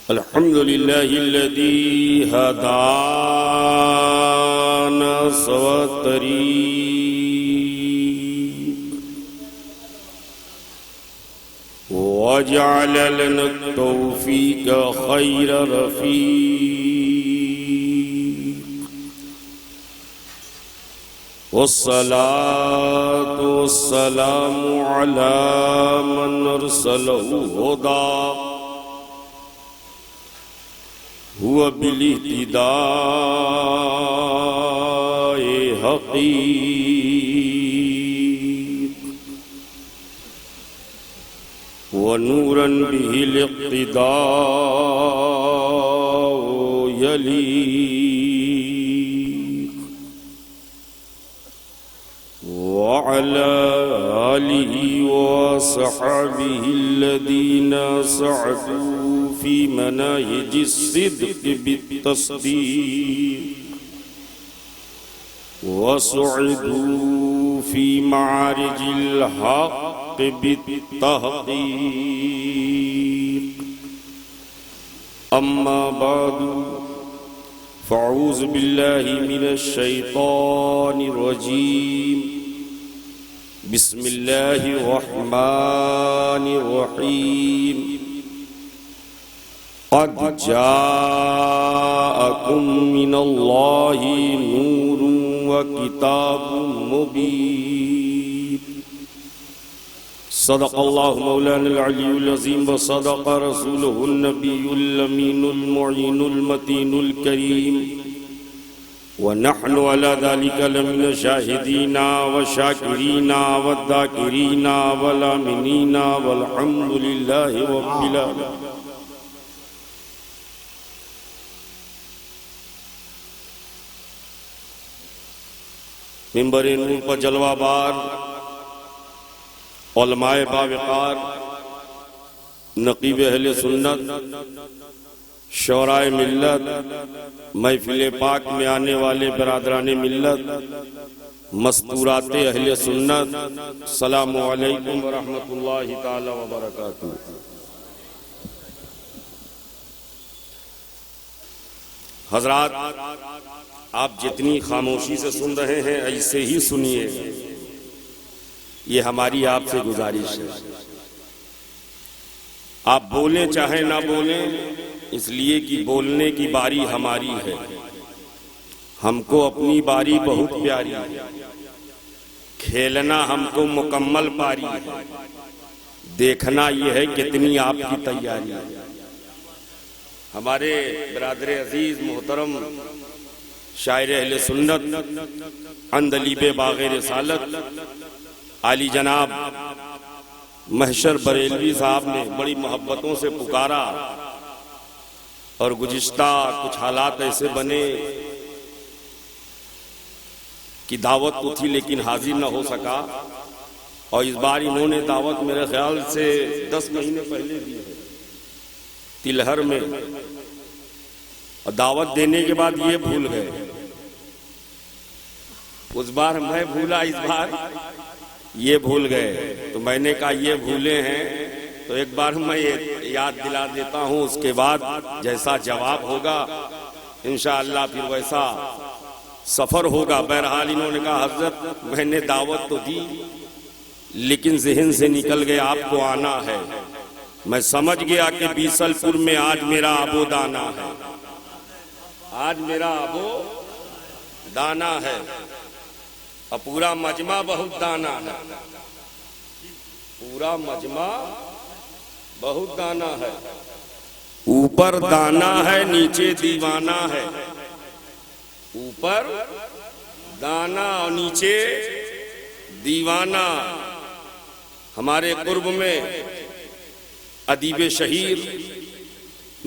अल्हम्दुलिल्लाहिल्लज़ी हदाना सवत्तरीक़ वजअल लना तौफ़ीक़ खैर रफ़ीक़ वस्सलातु वस्सलामु अला मन अरसलहु हुदा हुआ बिलिह्तिदाए हक़ीक़ व नूरन बिहिल इक़्तिदाउ यलीक़ व अला आलिहि व अस्हाबिहि अल्लज़ीना सअदू फी मनाहिजिस सिद्क़ बित्तस्दीक़ व सुइदू फी मारिजिल हक़ बित्तहक़ीक़ अम्मा बादु फ़अऊज़ु बिल्लाहि मिनश शैतानिर रजीम बिस्मिल्लाहिर रहमानिर रहीम क़द जाअकुम मिनल्लाहि नूरुन व किताबुम मुबीन सदक़ल्लाहु मौलानल अलियुल अज़ीम व सदक़ रसूलुहुन नबियुल अमीनुल मुईनुल मतीनुल करीम व नहनु अला ज़ालिका लमिन शाहिदीना व शाकिरीना व ज़ाकिरीना वल आमिनीना वल्हम्दुलिल्लाहि रब्बिल आलमीन। मिंबर नूर पर जलवाबार उलमाए बावकार नकीब अहले सुन्नत शौराए मिल्लत महफिल पाक में आने वाले बरादराने मिल्लत मस्तूराते अहले सुन्नत सलामु अलैकुम व रहमतुल्लाहि ताला व बरकातुहू। हजरात, आप जितनी खामोशी से सुन रहे हैं ऐसे ही सुनिए, ये हमारी आपसे गुजारिश है। आप बोलें चाहे ना बोलें, इसलिए कि बोलने की बारी हमारी है। हमको अपनी बारी बहुत प्यारी है, खेलना हमको मुकम्मल पारी है, देखना ये है कितनी आपकी तैयारी है। हमारे बिरादर अजीज मोहतरम शायर अहले सुन्नत अंदलीबे बाग़े रिसालत आली जनाब महशर बरेलवी साहब ने बड़ी मोहब्बतों से पुकारा और गुज़िश्ता कुछ हालात ऐसे बने कि दावत तो थी लेकिन हाजिर न हो सका। और इस बार इन्होंने दावत मेरे ख्याल से 10 महीने पहले दी है तिलहर में, और दावत देने के बाद ये भूल गए। उस बार मैं भूला, इस बार ये भूल गए, तो मैंने कहा ये भूले हैं तो एक बार मैं याद दिला देता हूँ, उसके बाद जैसा जवाब होगा इंशाअल्लाह फिर वैसा सफर होगा। बहरहाल इन्होंने कहा हजरत मैंने दावत तो दी लेकिन ज़हन से निकल गया आपको आना है। मैं समझ गया कि बीसलपुर में आज मेरा आबो दाना है, आज मेरा आबो दाना है, और पूरा मजमा बहुत दाना है, पूरा मजमा बहुत दाना है। ऊपर दाना है नीचे दीवाना है, ऊपर दाना और नीचे दीवाना। हमारे कुर्ब में अदीब शहीर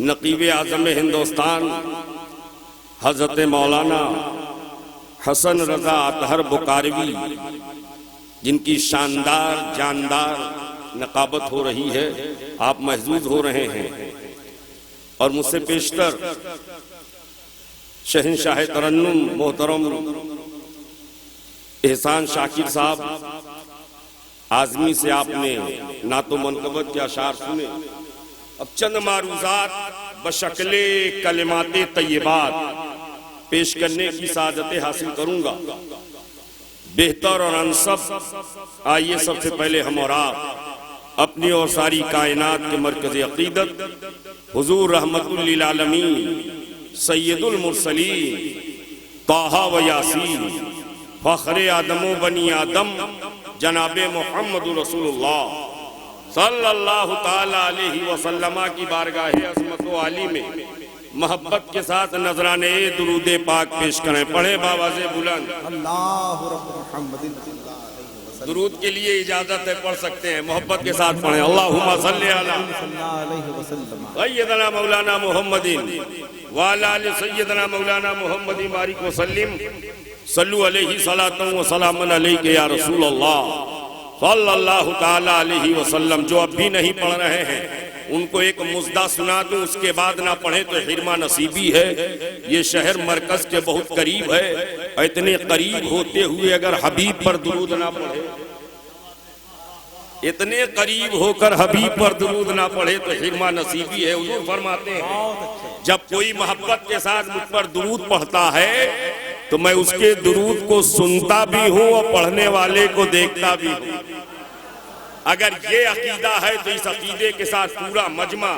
नकीब आज़म हिंदुस्तान हजरत मौलाना हसन रजा अतहर बुकारवी, जिनकी शानदार जानदार नकाबत हो रही है, आप महजूज हो रहे हैं। और मुझसे पेशतर शहंशाह तरन्नुम मोहतरम एहसान शाकिर साहब आज़मी से आपने ना तो मनकबत के अशार सुने, अब चंद मारूज़ात बशक्ले कलिमाते तय्यबात पेश करने की सादतें हासिल करूंगा। बेहतर और अनसब आइए सबसे पहले हम और आप अपनी और सारी कायनात के मरकज़ अक़ीदत हुज़ूर रहमतुल लिल आलमीन सय्यदुल मुरसलीन ताहा व यासीन फ़ख्रे आदमो बनी आदम जनाबे मोहम्मद रसूलुल्लाह सल्लल्लाहु ताला अलैहि वसल्लम की बारगाह अज़मत व आली में मोहब्बत के साथ नजराने दुरूद पाक पेश करें। पढ़े बाबा से बुलंद अल्लाहु रब्बुल मुहम्मदिन दुरूद के लिए इजाजत है, पढ़ सकते हैं, मोहब्बत के साथ पढ़ें। अल्लाहुम्मा सल्ली अला सय्यदना मौलाना मुहम्मदिन व अला आलि सय्यदना मौलाना मुहम्मदिन बारिक व सल्लिम सल्लु अलैहि सलातन व सलामन अलैका या रसूल अल्लाह सल्लल्लाहु ताला अलैहि वसल्लम। जो अब भी नहीं पढ़ रहे हैं उनको एक मुस्दा सुना दूं, उसके बाद ना पढ़े तो हिरमा नसीबी है। ये शहर मरकज के बहुत करीब है, इतने करीब होते हुए अगर हबीब पर दुरूद ना पढ़े, इतने करीब होकर हबीब पर दुरूद ना पढ़े तो हिरमा नसीबी है। हुजूर फरमाते हैं जब कोई मोहब्बत के साथ मुझ पर दुरूद पढ़ता है तो मैं उसके दुरूद को सुनता भी हूँ और पढ़ने वाले को देखता भी हूँ। अगर ये अकीदा है तो इस अकीदे के साथ पूरा मजमा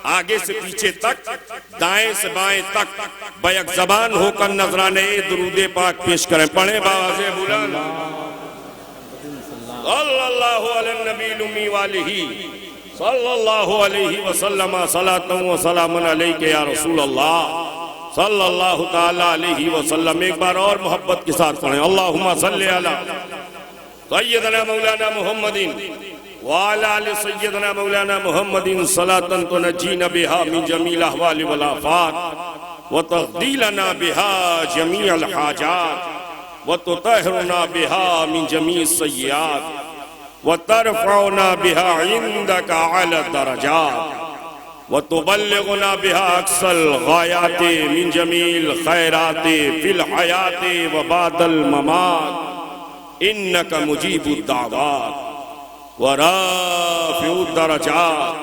आगे से पीछे तक, दाएं से बाएं तक बैक ज़बान होकर नजराने दुरूद पाक पेश करें। पढ़े बाबा से बुलंद सल्लल्लाहु अलैहि नबी उम्मी वालिही सल्लल्लाहु अलैहि वसल्लम सलातन व सलामन अलैका या रसूल अल्लाह सल्लल्लाहु ताला अलैहि वसल्लम। एक बार और मोहब्बत के साथ पढ़ें। अल्लाहुम्मा सल्ली अला सय्यदना मौलाना मुहम्मदिन व अला आलि सय्यदना मौलाना मुहम्मदिन सलातन तुनज्जीना बिहा मिन जमील अहवाल वल आफात व तग़दीलना बिहा जमीअल हाजात व तुतहहिरुना बिहा मिन जमीइ सय्यात व तरफ़उना बिहा इंदका अला दरजात व तुबल्लिगुना बिहा अक्सल गायाते मिन जमील खैराते फिल हयाते व बादल ममात इन्नका मुजीबुद दावात व राफ़िउद दरजात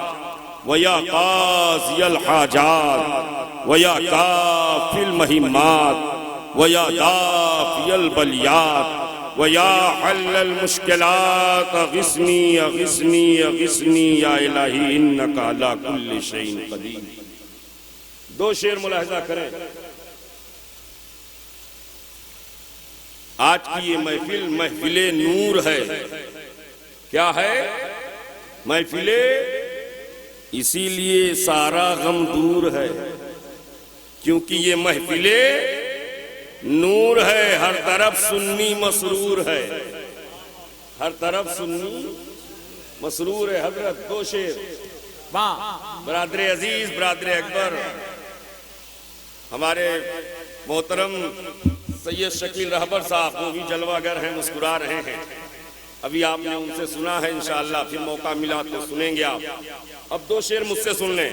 व या क़ाज़ियल हाजात व या काफ़िल महिम्मात व या दाफ़ियल बलियात व या हल्लल मुश्किलात अग़िस्नी अग़िस्नी अग़िस्नी या इलाही इन्नका अला कुल्लि शैइन क़दीर। दो शेर मुलाहिज़ा करें। आज की ये महफिल महफिले नूर है। क्या है? महफिले इसीलिए सारा गम दूर है, क्योंकि ये महफिले नूर है। हर तरफ सुन्नी मसरूर है, हर तरफ सुन्नी मसरूर है। हजरत दो शेर बरादरे अजीज बरादरे अकबर हमारे मोहतरम सैयद शकील रहबर साहब, वो भी जलवागर हैं, मुस्कुरा रहे हैं। अभी आपने उनसे सुना है, इंशाअल्लाह फिर मौका मिला तो सुनेंगे आप। अब दो शेर मुझसे सुन लें।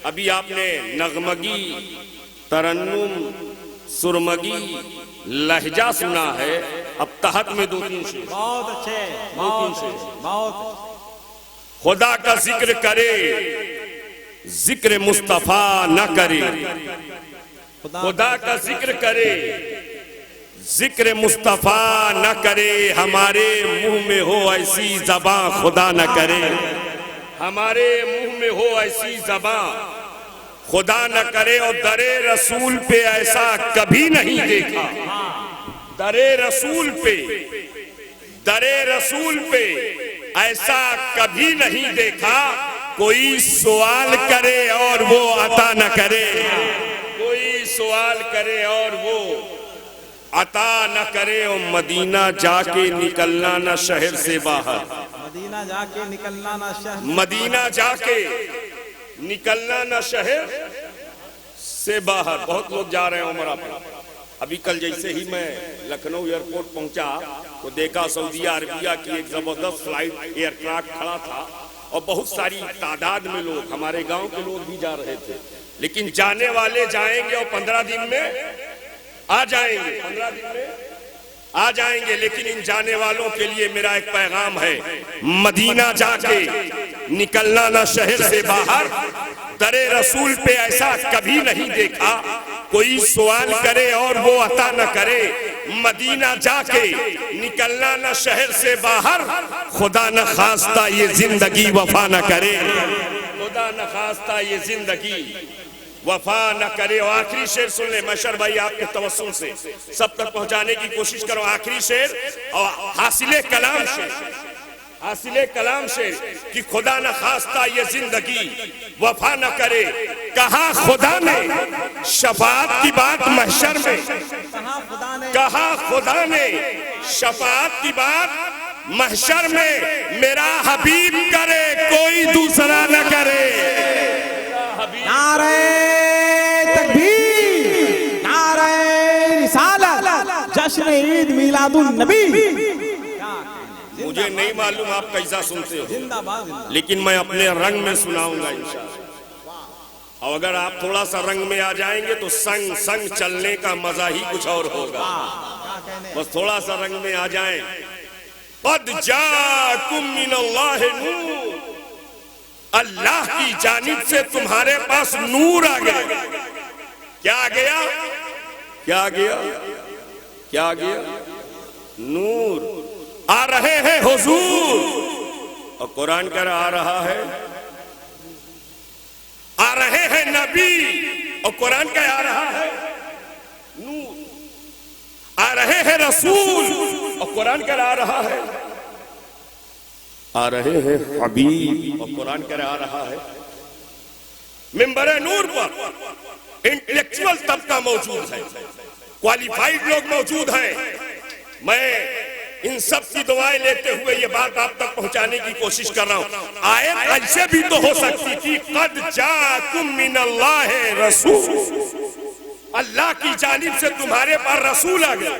अभी आपने नगमगी, तरन्नुम, सुरमगी, लहजा सुना है। अब तहत में दो तीन शेर, बहुत अच्छे, दो तीन शेर। बहुत खुदा का जिक्र करे, जिक्र मुस्तफा न करे। खुदा का जिक्र करे, जिक्र मुस्तफा न करे। हमारे मुंह में हो ऐसी ज़बां खुदा न करे। हमारे मुंह में हो ऐसी ज़बां खुदा न करे। और दरे रसूल पे ऐसा कभी नहीं देखा। दरे रसूल पे, दरे रसूल पे ऐसा कभी नहीं देखा। कोई सवाल करे और वो अता न करे। कोई सवाल करे और वो अता न करे। और मदीना जाके निकलना न शहर से बाहर। मदीना जाके निकलना ना शहर, मदीना जाके निकलना न शहर से बाहर। बहुत लोग जा रहे हैं उमरा पर। अभी कल जैसे ही मैं लखनऊ एयरपोर्ट पहुंचा तो देखा सऊदी अरबिया की एक जबरदस्त फ्लाइट एयरक्राफ्ट खड़ा था और बहुत सारी तादाद में लोग, हमारे गांव के लोग भी जा रहे थे। लेकिन जाने वाले जाएंगे और 15 दिन में आ जाएंगे, 15 दिन में आ जाएंगे। लेकिन इन जाने वालों के लिए मेरा एक पैगाम है, मदीना जाके निकलना ना शहर से बाहर। दरे रसूल पे ऐसा कभी नहीं देखा, कोई सवाल करे और वो अता न करे। मदीना जाके निकलना ना शहर से बाहर, खुदा न खास्ता ये जिंदगी वफा न करे, खुदा न खास्ता ये जिंदगी वफा न करे। और आखिरी शेर सुन ले मशर भाई, आपके तवस्सुल से सब तक पहुंचाने की कोशिश करो। आखिरी शेर और हासिले कलाम शेर, हासिले कलाम शेर कि खुदा न खास्ता ये जिंदगी वफा न करे। कहा खुदा ने शफाअत की बात महशर में, कहा खुदा ने शफाअत की बात महशर में, मेरा हबीब करे कोई दूसरा न करे। नारे तकबीर, नारे रिसालत, जश्न ईद मिलादुन नबी। मुझे नहीं मालूम आप कैसा सुनते हो, जिंदाबाद। लेकिन मैं अपने रंग में सुनाऊंगा इंशाअल्लाह। और अगर आप थोड़ा सा रंग में आ जाएंगे तो संग संग चलने का मजा ही कुछ और होगा। बस थोड़ा सा रंग में आ जाएं। क़द जाकुम मिनल्लाहि नूर, अल्लाह की जानिब से तुम्हारे पास नूर आ गया। क्या आ गया? क्या आ गया? क्या आ गया? नूर। आ रहे हैं हुजूर, और कुरान कह रहा आ रहा है। आ रहे हैं नबी, और कुरान कह आ रहा है नूर। आ रहे हैं रसूल, और कुरान कह आ रहा है। आ रहे हैं हबीब, और कुरान कह आ रहा है। मिंबर नूर पर इंटेलेक्चुअल तबका मौजूद है, क्वालिफाइड लोग मौजूद हैं। मैं इन सब की दुआएं लेते हुए ये बात आप तक पहुंचाने की कोशिश कर रहा हूं। आयत ऐसे भी तो हो सकती थी, क़द जाकुम मिनल्लाहि रसूल, अल्लाह की जानिब से तुम्हारे पास रसूल आ गया।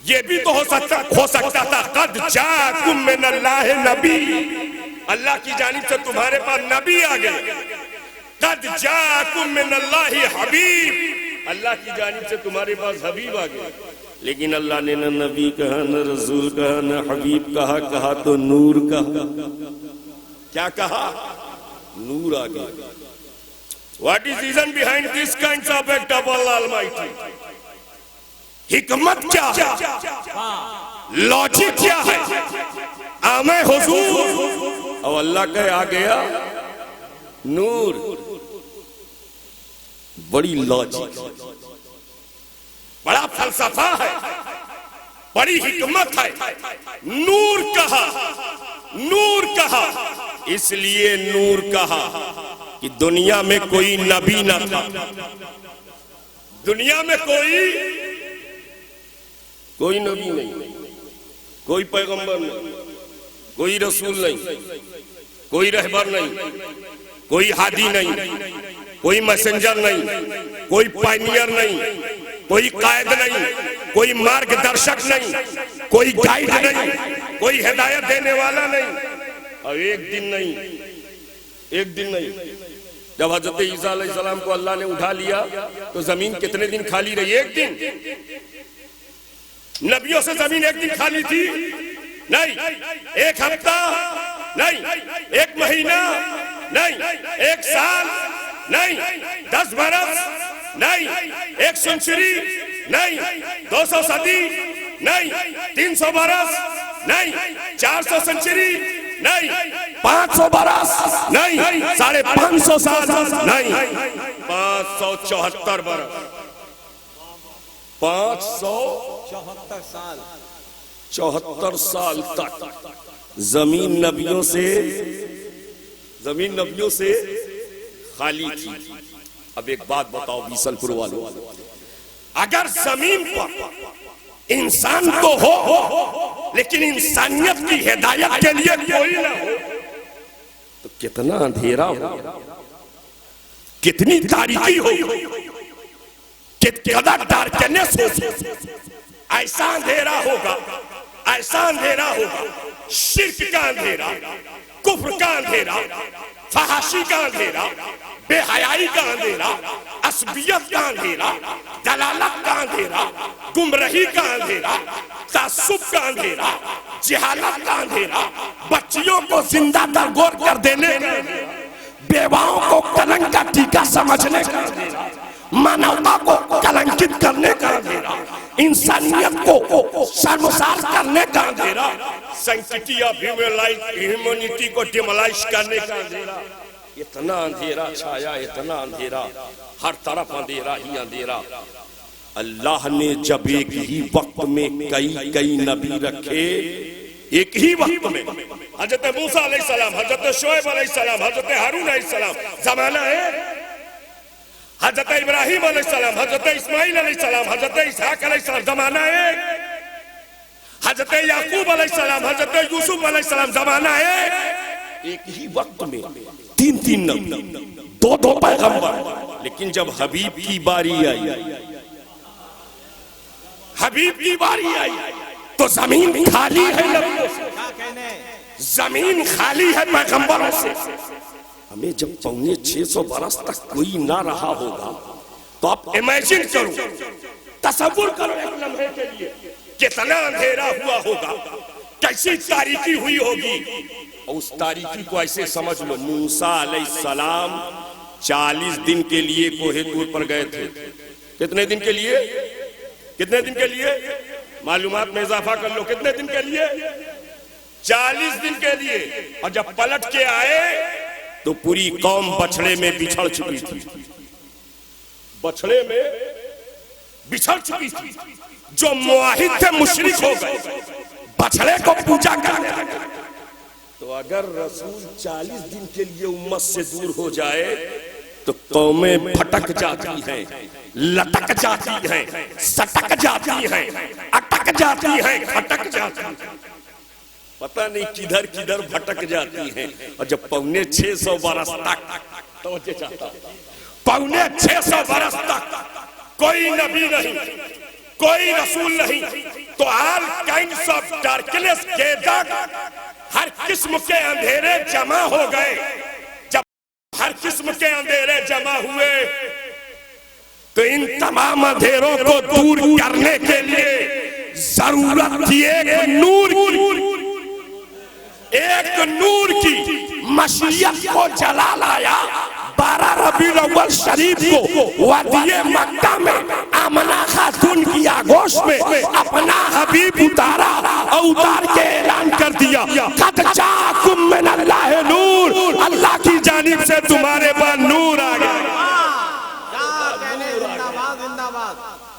ये भी तो हो सकता था क़द जाकुम मिनल्लाहि नबी, अल्लाह की जानिब से तुम्हारे पास नबी आ गया। क़द जाकुम मिनल्लाहि हबीब, अल्लाह की जानिब से तुम्हारे पास हबीब आ गया। लेकिन अल्लाह ने न नबी कहा, न रसूल कहा, न हबीब कहा, कहा तो नूर कहा। क्या कहा? नूर आ गया। What is reason behind this kind of act of Allah Almighty? हिकमत क्या है? लॉजिक क्या है? आमे हुजूर, और अल्लाह का आ गया नूर। बड़ी लॉजिक, बड़ा फलसफा है, बड़ी हिकमत है। नूर कहा, नूर कहा, इसलिए नूर कहा कि दुनिया में कोई नबी न था, दुनिया में कोई नबी नहीं, कोई पैगंबर नहीं, कोई रसूल नहीं, कोई रहबर नहीं, कोई हादी नहीं, कोई मैसेंजर नहीं, कोई पायनियर नहीं, कोई कायद नहीं, कोई मार्गदर्शक नहीं, कोई गाइड नहीं, कोई हिदायत देने वाला नहीं। और एक दिन नहीं, जब हजरत ईसा अलैहिस्सलाम को अल्लाह ने उठा लिया तो जमीन कितने दिन खाली रही? एक दिन। नबियों से जमीन एक दिन खाली थी? नहीं। एक हफ्ता? नहीं। एक महीना? नहीं। एक साल? नहीं। 10 बरस? नहीं। 1 सेंचुरी? नहीं। 200 सदी? नहीं। 300 बरस? नहीं। 400 सेंचुरी? नहीं। 500 बरस? नहीं। 550 साल? नहीं। 574 बरस, 574 साल तक जमीन नबियों से खाली थी। अब एक बात बताओ बीसलपुर वालों, अगर जमीन पर इंसान तो हो लेकिन इंसानियत की हिदायत के लिए कोई ना हो तो कितना अंधेरा हो, कितनी तारीकी हो, कितना डार्कनेस हो। ऐसा अंधेरा होगा, ऐसा अंधेरा होगा, शिर्क का अंधेरा, कुफ्र का अंधेरा, फहाशी का अंधेरा, बेहयाई का अंधेरा, असबियत का अंधेरा, दलालत का अंधेरा, गुमराही का अंधेरा, तासुब का अंधेरा, जिहालत का अंधेरा, बच्चियों को जिंदा दरगोर कर देने का अंधेरा, बेवाओं को कलंक का टीका समझने का अंधेरा, मानवता को कलंकित करने का अंधेरा, इंसानियत को शर्मसार करने का अंधेरा, सैंक्टिटी ऑफ ह्यूमैनिटी को डिमोलाइज करने का अंधेरा। इतना अंधेरा छाया, इतना अंधेरा, हर तरफ अंधेरा ही अंधेरा। अल्लाह ने जब एक ही वक्त में कई कई नबी रखे, एक ही वक्त में, हजरत मूसा अलैहिस्सलाम, हजरत शोएब अलैहिस्सलाम, हजरत हारून अलैहिस्सलाम, जमाना है हजरत इब्राहिम अलैहिस्सलाम, हजरत इस्माइल अलैहिस्सलाम, हजरत इसहाक अलैहिस्सलाम, जमाना है हजरत याकूब अलैहिस्सलाम, हजरत यूसुफ अलैहिस्सलाम, जमाना है। एक ही वक्त में तीन तीन नबी, दो दो पैगंबर। लेकिन जब हबीब की बारी आई, हबीब की बारी आई तो जमीन खाली है नबियों से, जमीन खाली है पैगंबरों से। हमें जब 650 बरस तक कोई ना रहा होगा तो आप इमेजिन करो, तसव्वुर करो एक लम्हे के लिए कितना अंधेरा हुआ होगा, कैसी तारीकी हुई होगी। और उस तारीकी को ऐसे समझ लो, मूसा अलैहिस्सलाम 40 दिन के लिए कोहे तूर पर गए थे। कितने दिन के लिए? कितने दिन के लिए? मालूमात में इजाफा कर लो, कितने दिन के लिए? 40 दिन के लिए। और जब पलट के आए तो पूरी कौम बछड़े में बिछड़ चुकी थी, बछड़े में बिछड़ चुकी थी। जो मुआहिद थे मुशरिक हो गए, बछड़े को पूजा करने लगे। तो अगर रसूल 40 दिन के लिए उम्मत से दूर हो जाए तो कौमें भटक जाती हैं, लटक जाती हैं, सटक जाती हैं, अटक जाती हैं, खटक जाती हैं, पता नहीं किधर किधर भटक जाती हैं। और जब 650 बरस तक, तो 650 बरस तक कोई नबी नहीं, कोई रसूल नहीं, तो all kinds of darkness gathered, हर किस्म के अंधेरे जमा हो गए। जब हर किस्म के अंधेरे जमा हुए तो इन तमाम अंधेरों को दूर करने के लिए जरूरत थी एक नूर की, एक नूर की। मशीयत को जला लाया 12 रबीउल अव्वल शरीफ को वादिये मक्का में आमना खातून की आगोश में अपना हबीब उतारा और उतार के ऐलान कर दिया, कद जाकुम मिनल्लाहि नूर, अल्लाह की जानिब से तुम्हारे पास नूर आ गया।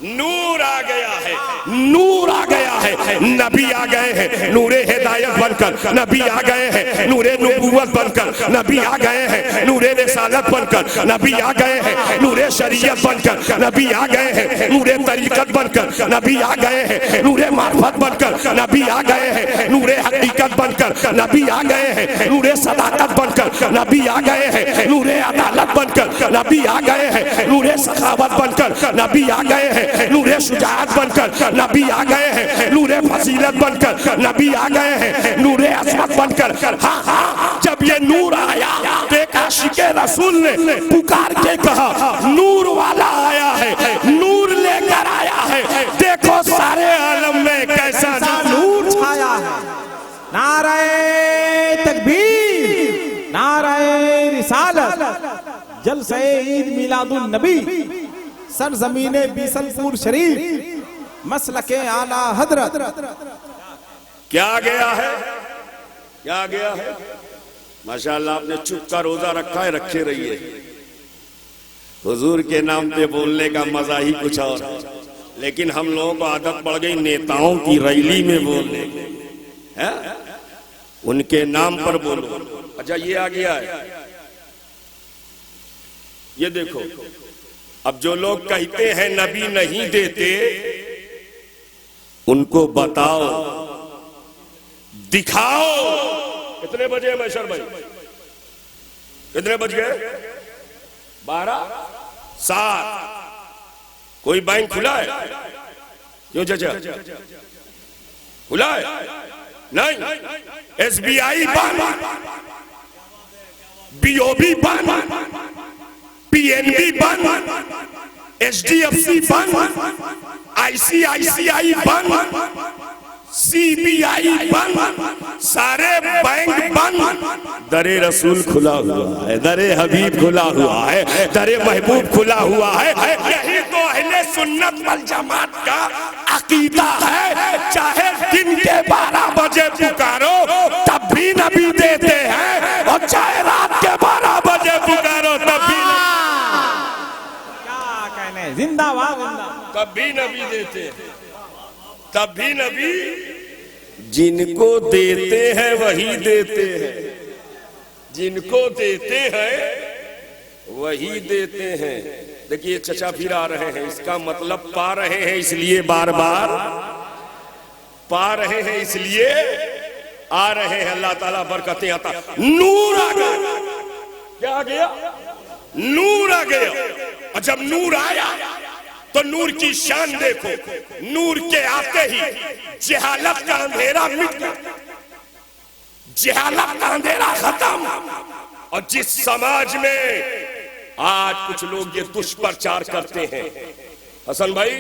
नूर आ गया है, नूर आ गया है। नबी आ गए हैं नूरे हिदायत बनकर, नबी आ गए हैं नूरे नबूवत बनकर, नबी आ गए हैं नूरे रिसालत बनकर, नबी आ गए हैं नूरे शरीयत बनकर, नबी आ गए हैं नूरे तरीकत बनकर, नबी आ गए हैं नूरे मार्फत बनकर, नबी आ गए हैं नूरे हकीकत बनकर, नबी आ गए हैं नूरे सदाकत बनकर, नबी आ गए हैं नूरे अदालत बनकर, नबी आ गए हैं नूरे सखावत बनकर, नबी आ गए हैं नूरे शुजाअत बनकर, नबी आ गए हैं नूरे फजीलत बनकर, नबी आ गए हैं नूरे असमत बनकर। हाँ हाँ, जब ये नूर आया तो एक आशिके रसूल ने पुकार के कहा, नूर वाला आया है, नूर लेकर आया है, देखो सारे आलम में कैसा नूर छाया है। नाराए तकबीर, नाराए रिसालत, जलसे ईद मिलादुन नबी, सरजमीने बीसलपुर शरीफ, मसलके आला हजरत। क्या गया है, क्या गया है? माशाअल्लाह, आपने चुप का रोजा रखा है, रखे रहिए। हुजूर के नाम पे बोलने का मजा ही कुछ और है, लेकिन हम लोगों को आदत पड़ गई नेताओं की रैली में बोलने की, है? उनके नाम पर बोलो। अच्छा, ये आ गया है, ये देखो। अब जो लोग कहते हैं नबी नहीं देते, उनको बताओ, दिखाओ। कितने बजे मैशर भाई? कितने बज गए? 12:07। कोई बैंक खुला है? क्यों चाचा? खुला है? नहीं। SBI बंद, BOB बंद, पीएनबी बंद, एचडीएफसी बंद, आईसीआईसीआई बंद, सीबीआई बंद, सारे बैंक बंद। दरे रसूल खुला हुआ है, दरे हबीब खुला हुआ है, दरे महबूब खुला हुआ है। यही तो अहले सुन्नत वल जमात का अकीदा है। चाहे दिन के 12 बजे पुकारो तब भी नबी देते हैं, और चाहे रात के 12 बजे पुकारो तब भी क्या कहने, जिंदाबाद जिंदाबाद। तब भी नबी देते हैं, तब भी नबी जिनको देते हैं वही देते हैं, जिनको देते हैं वही देते हैं। देखिए चचा फिर आ रहे हैं, इसका मतलब पा रहे हैं इसलिए बार बार पा रहे हैं, इसलिए आ रहे हैं। अल्लाह ताला बरकतें आता। नूर आ गया, क्या आ गया? नूर आ गया। और जब नूर आया तो नूर की शान देखो। नूर के आते ही जहालत का अंधेरा मिट गया, जहालत का अंधेरा खत्म। और जिस समाज में आज कुछ लोग ये दुष्प्रचार करते हैं, हसन भाई,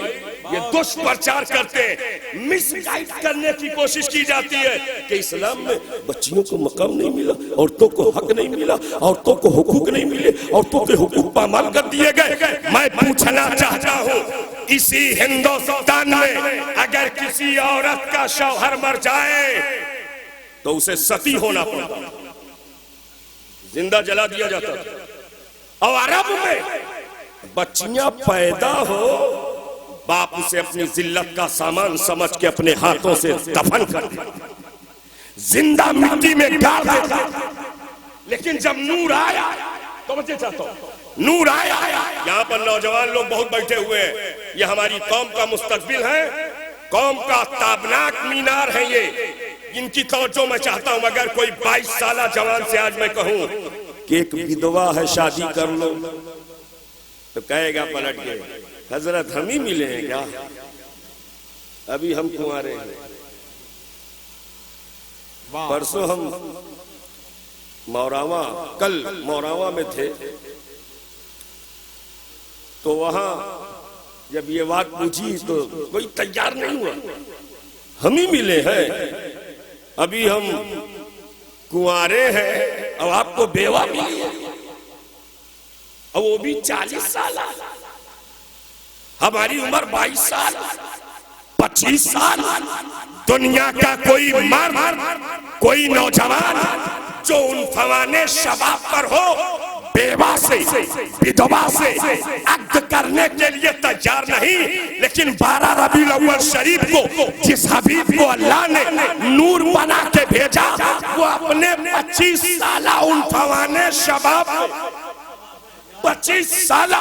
ये दुष्प्रचार करते हैं, मिसगाइड करने की कोशिश की जाती है कि इस्लाम में बच्चियों को मकाम नहीं मिला, औरतों को हक नहीं मिला, औरतों को हुकूक नहीं मिले, औरतों के हुकूक पामाल कर दिए गए। मैं पूछना चाहता हूँ, इसी हिंदुस्तान में अगर किसी औरत का शौहर मर जाए तो उसे सती होना पड़ता, जिंदा जला दिया जाता था। और अरब में बच्चियां पैदा हो, बाप उसे अपनी जिल्लत का सामान समझ के अपने हाथों से दफन कर देता, जिंदा मिट्टी में गाड़ देता। लेकिन जब नूर आया तो बच्चे चाहता हूं, नूर आया। यहाँ पर नौजवान लोग बहुत बैठे हुए हैं, ये हमारी कौम का मुस्तकबिल है, कौम का ताबनाक मीनार है ये, इनकी तवज्जो मैं चाहता हूं। अगर कोई 22 साल जवान से आज मैं कहूं कि एक विधवा है शादी कर लो, तो कहेगा पलट के, हजरत हम ही मिले हैं क्या, अभी हम कुंवारे हैं। परसों हम मौरावा, कल मौरावा में थे, तो वहां जब ये बात पूछी तो कोई तैयार नहीं हुआ, हम ही मिले हैं, अभी हम कुंवारे हैं, अब आपको बेवा मिली है, और वो भी 40 साल, हमारी उम्र 22 साल, 25 साल। दुनिया का कोई मर्द, कोई नौजवान जो उन फवाने शबाब पर हो, बेवा से, विधवा से अक्द करने के लिए तैयार नहीं। लेकिन 12 रबीउल अव्वल शरीफ को जिस हबीब को अल्लाह ने नूर बना के भेजा, वो अपने 25 साल उन फवाने शबाब, 25 साल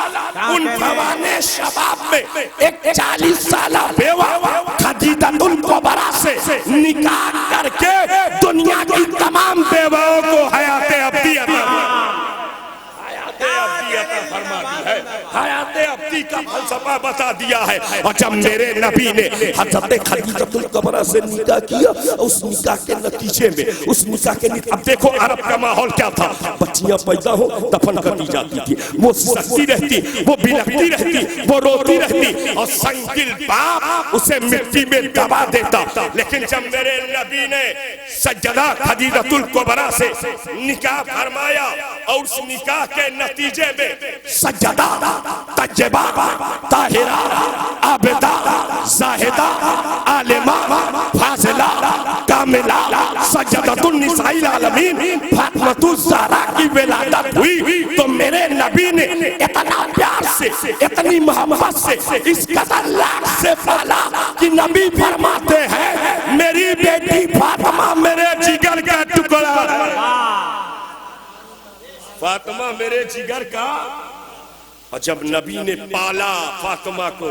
उन फवाने शबाब में एक 40 साल बेवा खदीजतुल कुबरा से निकाह करके दुनिया की तमाम बेवाओं को हयाते अब्दी फरमा दी है, हयाते अब्दी का फलसफा बता दिया है। और जब मेरे नबी ने हज़रत खदीजतुल कुबरा से निकाह किया, उस निकाह के नतीजे में, उस निकाह के अब देखो अरब का माहौल क्या था, बच्चियां पैदा हो दफन कर दी जाती थी, वो सस्ती रहती, वो बिलखती रहती, वो रोती रहती, और संगिल बाप उसे मिट्टी में दबा देता। लेकिन जब मेरे नबी ने सज्जदा खदीजतुल कुबरा से निकाह फरमाया, और उस निकाह के नतीजे में सज्जदा, तज्जबा, ताहिरा, आबिदा, जाहिदा, आलिमा, फाजिला, कामिला, सज्जदतुन निसाइल आलमीन फातिमातुज़ ज़हरा की विलादत हुई। तो मेरे नबी ने इतना प्यार से, इतनी मोहब्बत से, इस कदर लाड से पाला कि नबी फरमाते हैं, मेरी बेटी फातिमा मेरे जिगर का टुकड़ा, फातिमा मेरे जिगर का। और जब नबी ने पाला फातिमा को,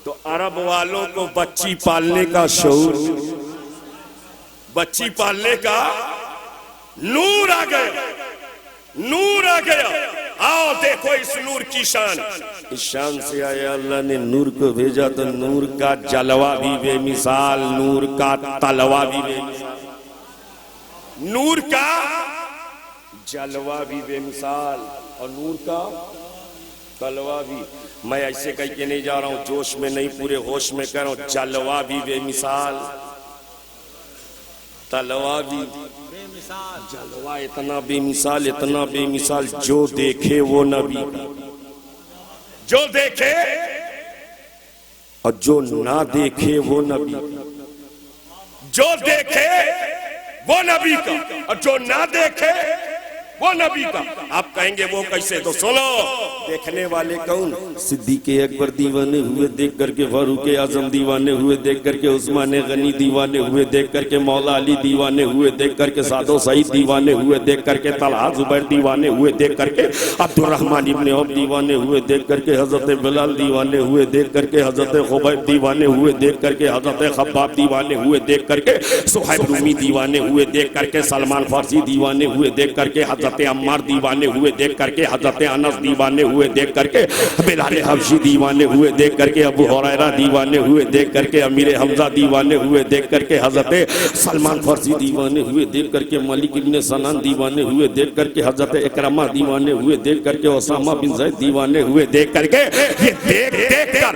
तो अरब वालों को बच्ची पालने का शौर, बच्ची पालने का नूर आ गया, नूर आ गया। आओ देखो इस नूर की शान, इस शान से आया अल्लाह ने नूर को भेजा, तो नूर का जलवा भी बेमिसाल, नूर का तलवा भी बेमिसाल, नूर का जलवा भी बेमिसाल, और नूर का तलवा भी, मैं ऐसे कह के नहीं जा रहा हूं, जोश में नहीं पूरे होश में कह रहा हूं, जलवा भी बेमिसाल, तलवा भी बेमिसाल, जलवा इतना बेमिसाल, इतना बेमिसाल, जो देखे वो नबी, जो देखे और जो ना देखे वो नबी, जो देखे वो नबी का और जो ना देखे वो नबी का। आप कहेंगे वो कैसे, तो सुनो। देखने वाले कौन? सिद्दीक़ अकबर दीवाने हुए देख करके, फारूक आजम दीवाने हुए देख करके, उस्मान गनी दीवाने हुए देख करके, मौला अली दीवाने हुए देख करके, सादो सईद दीवाने हुए देख करके, तलहा जुबैर दीवाने हुए देख करके, अब्दुर्रहमान इब्ने औफ दीवाने हुए देख करके, हजरत बिलाल दीवाने हुए देख करके, हजरत खुबैब दीवाने हुए देख करके, हजरत खब्बाब दीवाने हुए देख करके, सुहैब रूमी दीवाने हुए देख करके, सलमान फारसी दीवाने हुए देख करके, हजरत अम्मार दीवाने हुए देख करके, हजरत अनस दीवाने हुए देख करके, बिलाल हबशी दीवाने हुए देख करके, अबू हुरैरा दीवाने हुए देख करके, अमीर हमजा दीवाने हुए देख करके, हजरत सलमान फारसी दीवाने हुए देख करके, मलिक इब्ने सनान दीवाने हुए देख करके, हजरत इकरमा दीवाने हुए देख करके, ओसामा बिन ज़ैद दीवाने हुए देख करके, ये देख कर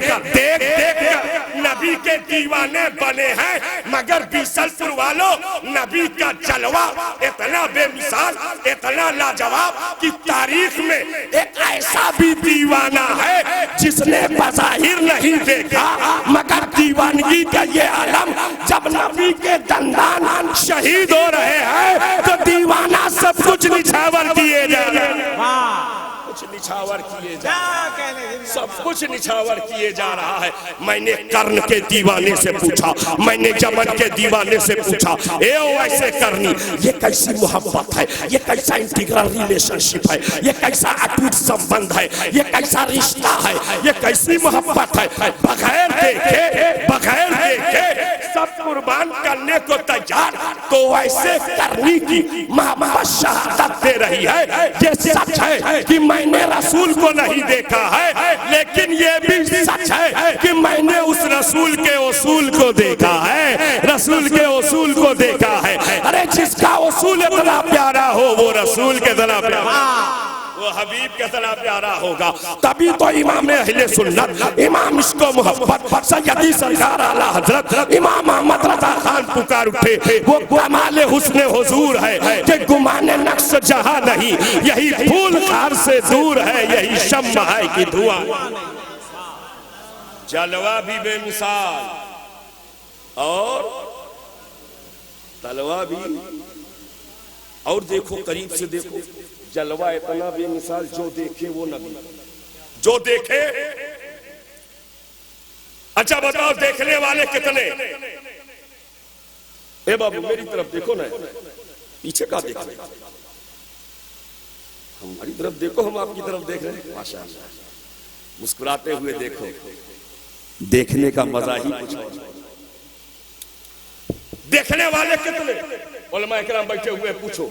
नबी के दीवाने बने हैं। मगर बीसलपुर वालों, नबी का जलवा इतना बेमिसाल, इतना लाजवाब कि तारीख में एक ऐसा भी दीवाना है जिसने बज़ाहिर नहीं देखा, मगर दीवानगी का ये आलम जब नबी के दंदान शहीद हो रहे हैं तो दीवाना सब कुछ निछावर किए जा रहे हैं, कुछ निछावर किए जा रहे हैं, सब कुछ निछावर किए जा रहा है। मैंने कर्ण के दीवाने से पूछा, मैंने जमन के दीवाने से पूछा, ए ओ ऐसे करनी, ये कैसी मोहब्बत है, ये कैसा इंटीग्रल रिलेशनशिप है, ये कैसा अटूट संबंध है, ये कैसा रिश्ता है, ये कैसी मोहब्बत है, बगैर देखे सब कुर्बान करने को तैयार, तो ऐसे करनी की मोहब्बत शहादत दे रही है। ये सच है कि मैंने रसूल को नहीं देखा है, लेकिन ये भी सच है कि मैंने उस रसूल के उसूल को देखा है, रसूल के उसूल को देखा है। अरे जिसका उसूल इतना प्यारा हो वो रसूल के इतना प्यारा, वो हबीब के इतना प्यारा होगा, तभी तो इमाम अहले सुन्नत, इमाम इसको मोहब्बत, सैयदी सरकार आला हजरत इमाम अहमद रजा खान पुकार उठे। वो कमाल हुस्न हुजूर है कि गुमाने नक्श जहां नहीं, यही फूल खार से दूर है, यही शम्मा है कि धुआं। जलवा भी बेमिसाल और तलवा भी, और देखो करीब से देखो, जलवा इतना बेमिसाल, जो देखे वो नबी, जो देखे। अच्छा बताओ देखने वाले कितने? ए बाबू मेरी तरफ देखो ना, पीछे का देख रहे, हमारी तरफ देखो, हम आपकी तरफ देख रहे हैं। माशाअल्लाह, मुस्कुराते हुए देखो, देखने का मजा ही कुछ और। देखने वाले कितने? उलमा इकराम बैठे हुए, पूछो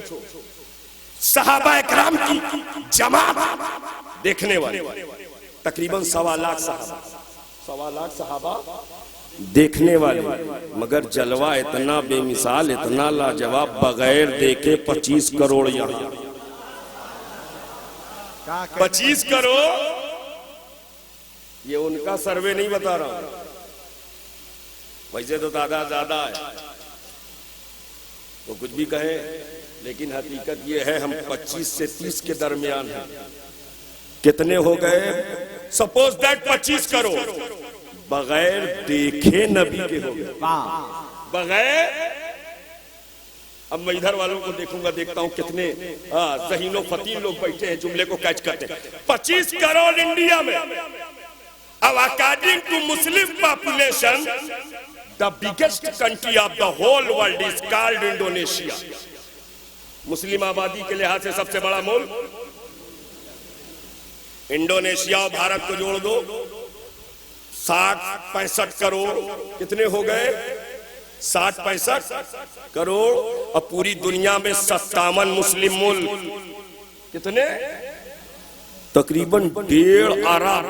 सहाबा इकराम की जमात देखने वाले तकरीबन 1.25 लाख सहाबा, 1.25 लाख सहाबा देखने वाले, मगर जलवा इतना बेमिसाल, इतना लाजवाब, बगैर देखे 25 करोड़ यहाँ, 25 करोड़। ये उनका सर्वे नहीं बता रहा हूं, वैसे तो दादा ज्यादा है, वो कुछ भी कहे, लेकिन हकीकत ये है हम 25 से 30 के दरमियान हैं। कितने हो गए? सपोज दैट 25 करोड़ बगैर देखे नबी के हो गए, बगैर। अब मैं इधर वालों को देखूंगा, देखता हूं कितने ज़हीनो फतीन लोग बैठे हैं, जुमले को कैच करते हैं। 25 करोड़ इंडिया में। अब according to Muslim population the biggest country of the whole world is called Indonesia. Muslim आबादी के लिहाज से सबसे बड़ा मुल्क इंडोनेशिया और भारत को जोड़ दो, 60-65 करोड़। कितने हो गए? 60-65 करोड़। और पूरी दुनिया में 57 मुस्लिम मुल्क। कितने? तकरीबन 1.5 अरब,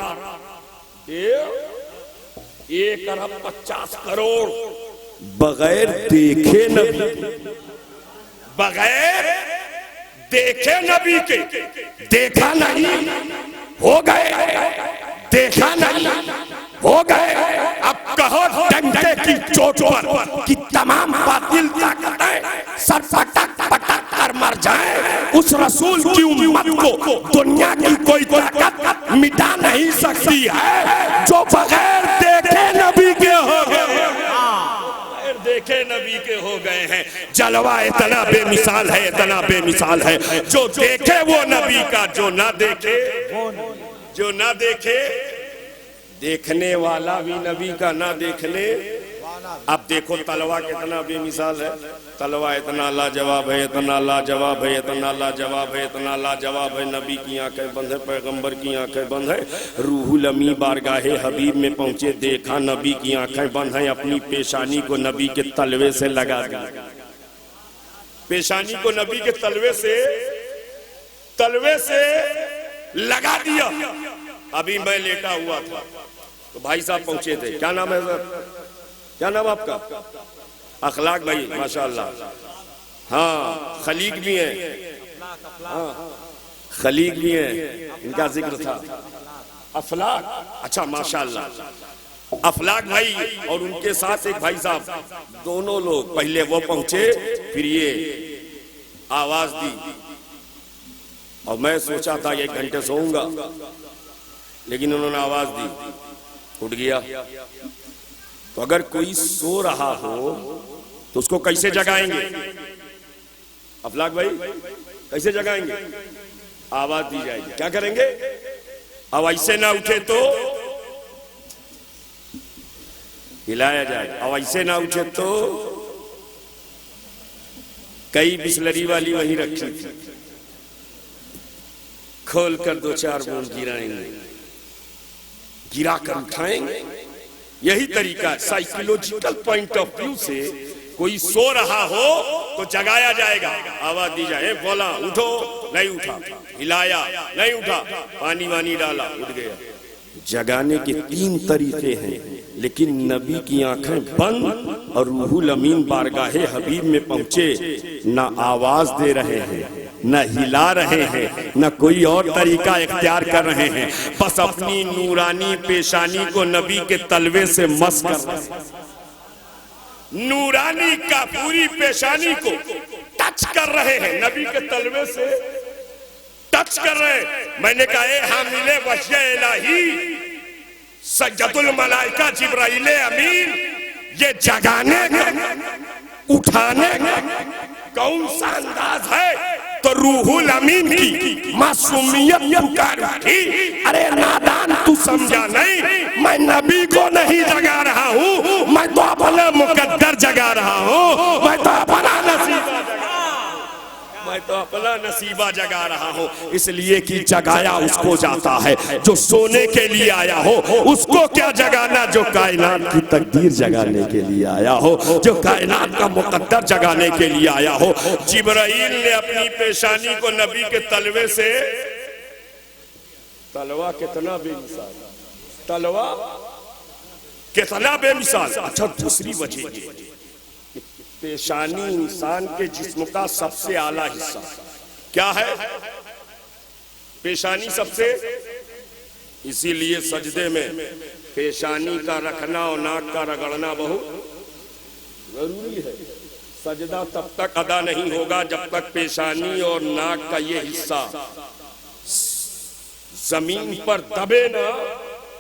1 अरब 50 करोड़ बगैर देखे नबी, बगैर देखे नबी के। देखा नहीं, हो गए देखा नहीं, हो गए। अब कहो डंडे की चोट पर कि तमाम बातिल ताकतें सर पटक पटक कर मर जाए, उस रसूल की उम्मत को दुनिया की कोई ताकत मिटा नहीं सकती है जो बगैर देखे नबी के हो गए, देखे नबी के हो गए हैं। जलवा इतना बेमिसाल है, इतना बेमिसाल है, जो देखे वो नबी का, जो ना देखे, जो ना देखे देखने वाला भी नबी का ना देखने। अब देखो तलवा कितना बेमिसाल है, तलवा इतना लाजवाब है, इतना लाजवाब है, इतना लाजवाब है, इतना लाजवाब है। नबी की आंखें बंद है, पैगंबर की आंखें बंद है। रूहुल अमी बारगाहे हबीब में पहुंचे, देखा नबी की आंखें बंद है, अपनी पेशानी को नबी के तलवे से लगा दी, पेशानी को नबी के तलवे से लगा दिया। अभी मैं लेटा हुआ था तो भाई साहब पहुंचे थे। क्या नाम है सर? क्या नाम आपका? अखलाक भाई, माशाअल्लाह। हाँ, खलीक भी हैं, हाँ खलीक भी हैं, इनका जिक्र था। अफलाक, अच्छा माशाअल्लाह। अफलाक भाई और उनके साथ एक भाई साहब, दोनों लोग, पहले वो पहुंचे फिर ये आवाज दी। और मैं सोचा था 1 घंटे सोऊंगा, लेकिन उन्होंने आवाज दी, उठ गया। तो अगर कोई सो रहा हो तो उसको कैसे जगाएंगे? अफलाक भाई कैसे जगाएंगे? आवाज दी जाएगी। क्या करेंगे? अब ऐसे ना उठे तो हिलाया जाएगा, अब ऐसे ना उठे तो कई बिस्लरी वाली वहीं रखी थी, खोल कर 2-4 बूंद गिराएंगे, गिरा कर उठाएंगे। यही तरीका, साइकोलॉजिकल पॉइंट ऑफ व्यू से कोई सो रहा हो तो जगाया जाएगा, आवाज दी जाए, बोला उठो, नहीं उठा, हिलाया, नहीं उठा, पानी वानी डाला, उठ गया। जगाने के 3 तरीके हैं, लेकिन नबी की आंखें बंद और रूहुल अमीन बारगाहे हबीब में पहुंचे, न आवाज दे रहे हैं, न हिला रहे हैं, न कोई और तरीका इख्तियार कर रहे हैं, बस अपनी नूरानी पेशानी को नबी के तलवे से मस कर रहे हैं, नूरानी का पूरी पेशानी को टच कर रहे हैं, नबी के तलवे से टच कर रहे हैं। मैंने कहा, ए हामिले वहय इलाही सज्जतुल मलाइका जिब्राइल अमीन, ये जगाने उठाने कौन सा अंदाज है? तो रूहुल अमीन की मासूमियत पुकार उठी, अरे नादान तू समझा नहीं, मैं नबी को नहीं जगा रहा हूँ, मैं तो अपना मुकद्दर जगा रहा हूँ, मैं तो अपना नसीबा जगा रहा हूँ। इसलिए कि जगाया उसको जाता है जो सोने के लिए आया हो, उसको क्या जगाना जो कायनात की तकदीर जगाने के लिए आया हो, जो कायनात का मुकद्दर जगाने के लिए आया हो। जिब्राइल ने अपनी पेशानी को नबी के तलवे से, तलवा कितना बेमिसाल, तलवा कितना बेमिसाल। अच्छा, दूसरी वजह, पेशानी इंसान के जिस्म का सबसे आला हिस्सा क्या है? पेशानी सबसे, इसीलिए सजदे में पेशानी का रखना और नाक का रगड़ना बहुत जरूरी है। सजदा तब तक अदा नहीं होगा जब तक पेशानी और नाक का ये हिस्सा जमीन पर दबे ना,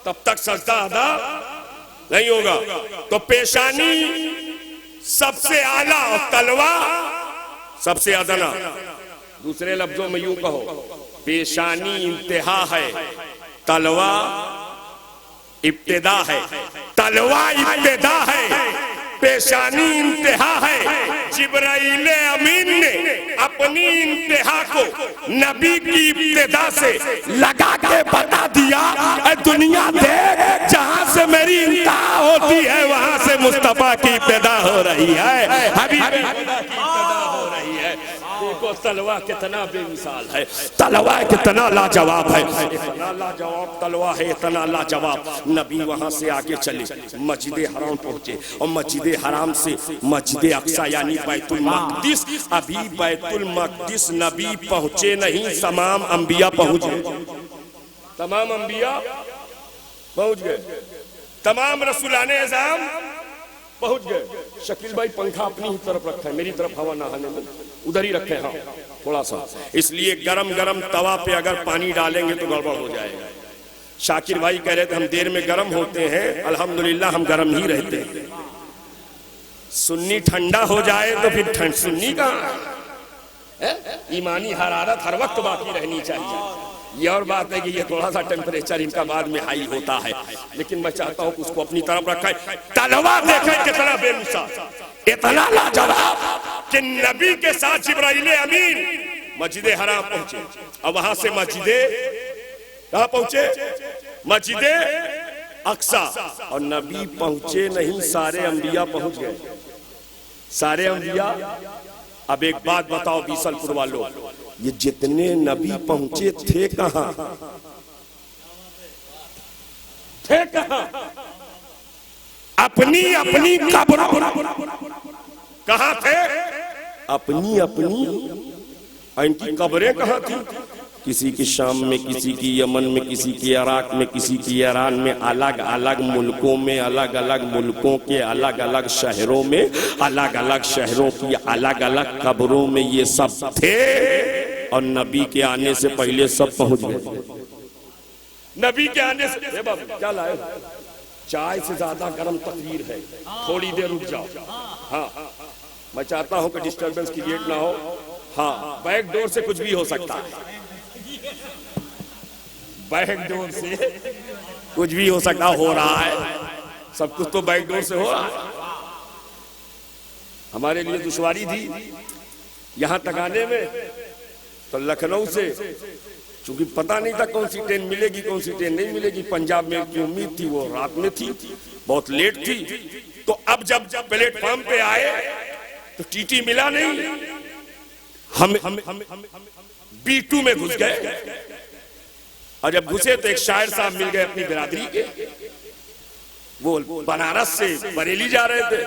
तब तक सजदा अदा नहीं होगा। तो पेशानी सबसे आला और तलवा सबसे अदना। दूसरे लफ्जों में यूं कहो, पेशानी इंतहा है, तलवा इब्तिदा है, तलवा इब्तिदा है, पेशानी इंतहा है। जिब्राइल अमीन ने अपनी इंतहा को नबी की इब्तिदा से लगा के बता दिया, दुनिया देख, जहां से मेरी इंतहा होती है वहां से मुस्तफा की इब्तिदा हो रही है, हबीब की इब्तिदा हो रही है। देखो तलवा कितना बेमिसाल है, तलवा कितना लाजवाब है, इतना लाजवाब तलवा है, इतना लाजवाब। नबी वहां से आगे चले, मस्जिद हराम पहुंचे, और मस्जिद हराम से मस्जिद अक्सा यानी बैतुल मक़दिस। अभी बैतुल मक़दिस नबी पहुंचे नहीं, तमाम अंबिया पहुंचे, तमाम अंबिया पहुंच गए, तमाम रसूलाने एज़ाम पहुंच गए। शकील भाई पंखा अपनी ही तरफ रखा है, मेरी तरफ हवा नहाने में, उधर ही रखे। हाँ थोड़ा सा, इसलिए गरम गरम तवा पे अगर पानी डालेंगे तो गड़बड़ हो जाएगा। शाकिर भाई कह रहे थे हम देर में गरम होते हैं, अल्हम्दुलिल्लाह हम गरम ही रहते हैं। सुन्नी ठंडा हो जाए तो फिर ठंड सुन्नी कहाँ है? ईमानी हरारत हर वक्त बाकी रहनी चाहिए। ये और बात है कि ये थोड़ा सा टेम्परेचर इनका बाद में हाई होता है, लेकिन मैं चाहता हूं कि उसको अपनी तरफ रखा है। तलवा देखें कितना बेमिसाल, इतना लाजवाब कि नबी के साथ जिब्राइल अमीन मस्जिद हराम पहुंचे और वहां से मस्जिदे कहां पहुंचे? मस्जिदे अक्सा। और नबी पहुंचे नहीं, सारे अंबिया पहुंच गए, सारे अंबिया। अब एक बात बताओ बीसलपुर वालों, ये जितने नबी पहुंचे थे कहां? थे कहां? अपनी अपनी कब्रों। कहां थे? अपनी अपनी। इनकी कब्रें कहां थी? किसी की शाम में, किसी की यमन में, किसी की इराक में, किसी की ईरान में, अलग अलग मुल्कों में, अलग अलग मुल्कों के अलग अलग शहरों में, अलग अलग शहरों की अलग अलग कब्रों में ये सब थे। और नबी के आने से पहले सब पहुंच गए। नबी के आने से बाबू क्या लाए? चाय से ज्यादा गर्म तकरीर है, थोड़ी देर रुक जाओ। हाँ मैं चाहता हूं कि डिस्टर्बेंस क्रिएट ना हो। हाँ बैक डोर से कुछ भी हो सकता है, बैक डोर से कुछ भी हो सकता, हो रहा है सब कुछ तो बैक डोर से हो रहा है। हमारे लिए दुश्वारी थी यहां तक आने में, तो लखनऊ से चूंकि पता नहीं था कौन सी ट्रेन मिलेगी कौन सी ट्रेन नहीं मिलेगी, पंजाब में की उम्मीद थी वो रात में थी, बहुत लेट थी। तो अब जब प्लेटफॉर्म पे आए तो टीटी मिला नहीं, हम B2 में घुस गए। और जब घुसे तो एक शायर साहब मिल गए अपनी बिरादरी के, वो बनारस से बरेली जा रहे थे,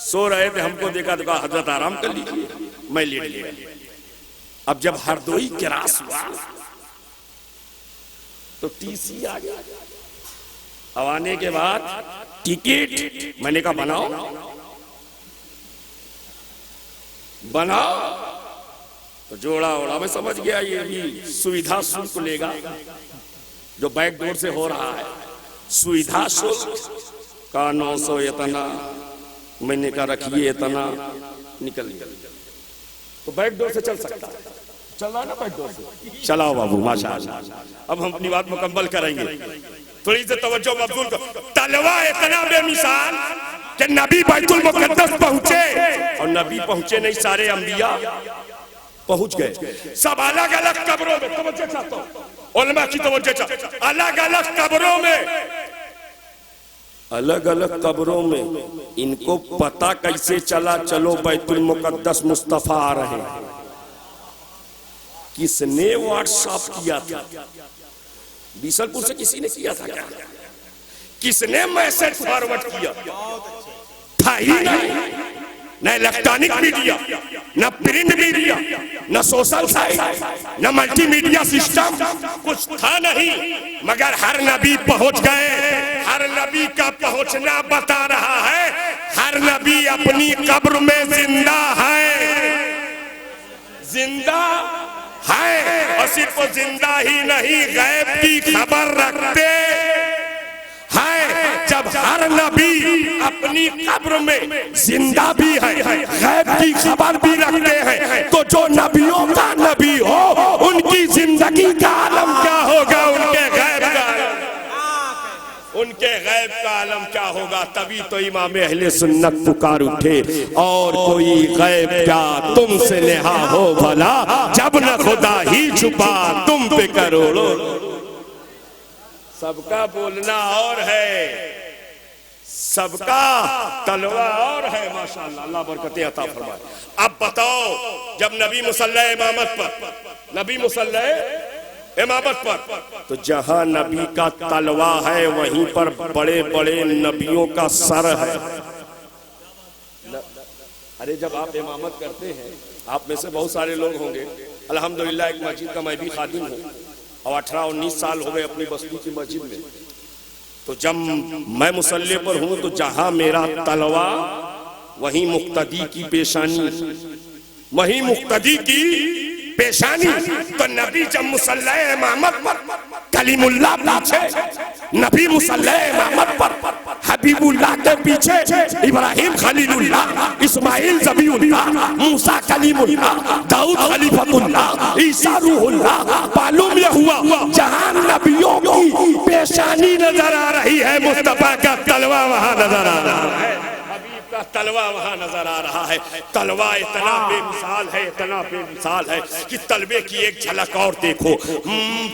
सो रहे थे। हमको देखा तो कहा हजरत आराम कर लीजिए, मैं लेट गया। अब जब हरदोई क्रॉस हुआ तो टीसी आ गया। अब आने के बाद टिकट मैंने कहा बनाओ बनाओ, तो जोड़ा ओड़ा मैं समझ गया ये भी सुविधा शुल्क लेगा जो बैक डोर से हो रहा है। सुविधा शुल्क का 900 इतना, मैंने कहा रखिए इतना, निकल तो बैक डोर से चल सकता है, चल रहा ना बैक डोर से, चलाओ बाबू माशाअल्लाह। अब हम अपनी बात मुकम्मल करेंगे, थोड़ी सी तवज्जो मबजूल करो। तलवा इतना बेमिसाल कि नबी बैतुल मुकद्दस पहुंचे, और नबी पहुंचे नहीं, सारे अंबिया पहुंच गए। सब अलग अलग कब्रों में, तवज्जो चाहता हूं उलमा की तवज्जो चाहता, अलग अलग कब्रों में, अलग अलग कब्रों में। इनको पता कैसे चला? चलो बैतुल मुकद्दस मुस्तफा आ रहे हैं। किसने व्हाट्सएप किया था? बीसलपुर से किसी ने किया था क्या? किसने मैसेज फॉरवर्ड किया? था ही नहीं, न इलेक्ट्रॉनिक मीडिया, न प्रिंट मीडिया, न सोशल साइट, न मल्टीमीडिया सिस्टम, कुछ था नहीं। मगर हर नबी पहुंच गए। हर नबी का पहुंचना बता रहा है हर नबी अपनी कब्र में जिंदा है, जिंदा है। और सिर्फ जिंदा ही नहीं, गैब की खबर रखते हैं। जब हर नबी अपनी कब्र में जिंदा भी है, गैब की खबर भी रखते हैं, तो जो नबियों का नबी हो उनकी जिंदगी का आलम क्या होगा, उनके गैब का, उनके गैब का आलम क्या होगा। तभी तो इमाम अहले सुन्नत पुकार उठे, और कोई गैब क्या तुमसे नेहा हो भला, जब न खुदा ही छुपा तुम पे करोड़ों। सबका बोलना और है, सबका तलवा और है। माशाअल्लाह, अल्लाह बरकतें अता फरमाए। अब बताओ, जब नबी मुसल्ला इमामत पर, नबी मुसल्ला इमामत पर, तो जहां नबी का तलवा है वहीं पर बड़े बड़े नबियों का सर है। अरे जब आप इमामत करते हैं, आप में से बहुत सारे लोग होंगे, अल्हम्दुलिल्लाह एक मस्जिद का मैं भी खादिम हूँ, और 18-19 साल हो गए अपनी बस्ती की मस्जिद में। तो जब मैं मुसल्ले पर हूं तो जहां मेरा तलवा वहीं मुक्तदी की पेशानी, वहीं मुक्तदी की पेशानी। तो नबी जब मुसल्ला इमामत पर कलीमुल्लाह पीछे, नबी मुसल्ला इमामत पर हबीबुल्लाह के पीछे इब्राहिम खलीलुल्लाह, इस्माइल ज़बीउल्लाह, मूसा कलीमुल्लाह, दाऊद खलीफतुल्लाह, ईसा रूहुल्लाह, मालूम ये हुआ जहां नबियों की पेशानी नजर आ रही है, मुस्तफा का तलवा वहां नजर आ रहा है, का तलवा वहां नजर आ रहा है। तलवा इतना बेमिसाल है, इतना बेमिसाल है कि तलवे की एक झलक और देखो।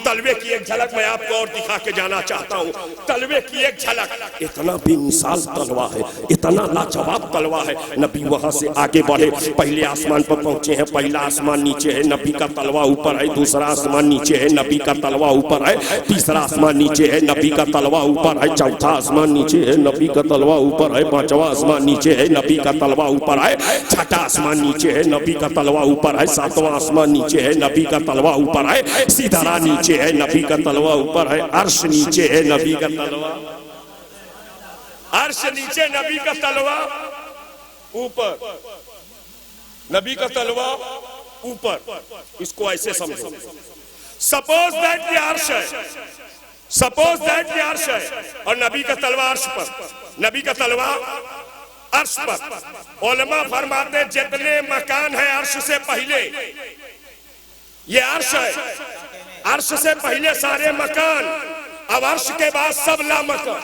तलवे की एक झलक मैं आपको और दिखा के जाना चाहता हूँ। तलवे की एक झलक, इतना बेमिसाल तलवा है, इतना लाजवाब तलवा है। नबी वहां से आगे बढ़े, पहले आसमान पर पहुंचे हैं। पहला आसमान नीचे है, नबी का तलवा ऊपर है। दूसरा आसमान नीचे है, नबी का तलवा ऊपर है। तीसरा आसमान नीचे है, नबी का तलवा ऊपर है। चौथा आसमान नीचे है, नबी का तलवा ऊपर है। पांचवा आसमान नीचे है, नबी का तलवा ऊपर है। छठा आसमान नीचे है, नबी का तलवा ऊपर है। सातवां आसमान नीचे है, नबी का तलवा ऊपर है। सिदरा नीचे है, नबी का तलवा ऊपर है। अर्श नीचे है, नबी का तलवा, अर्श नीचे, नबी का तलवा ऊपर, नबी का तलवा ऊपर। इसको ऐसे समझो, सपोज दैट ये अर्श है, सपोज दैट ये अर्श है और नबी का तलवा अर्श पर, नबी का तलवा अर्श पर। उलमा फरमाते जितने मकान है अर्श से पहले, ये अर्श है, अर्श से पहले सारे मकान, अब अर्श के बाद सब लामकान,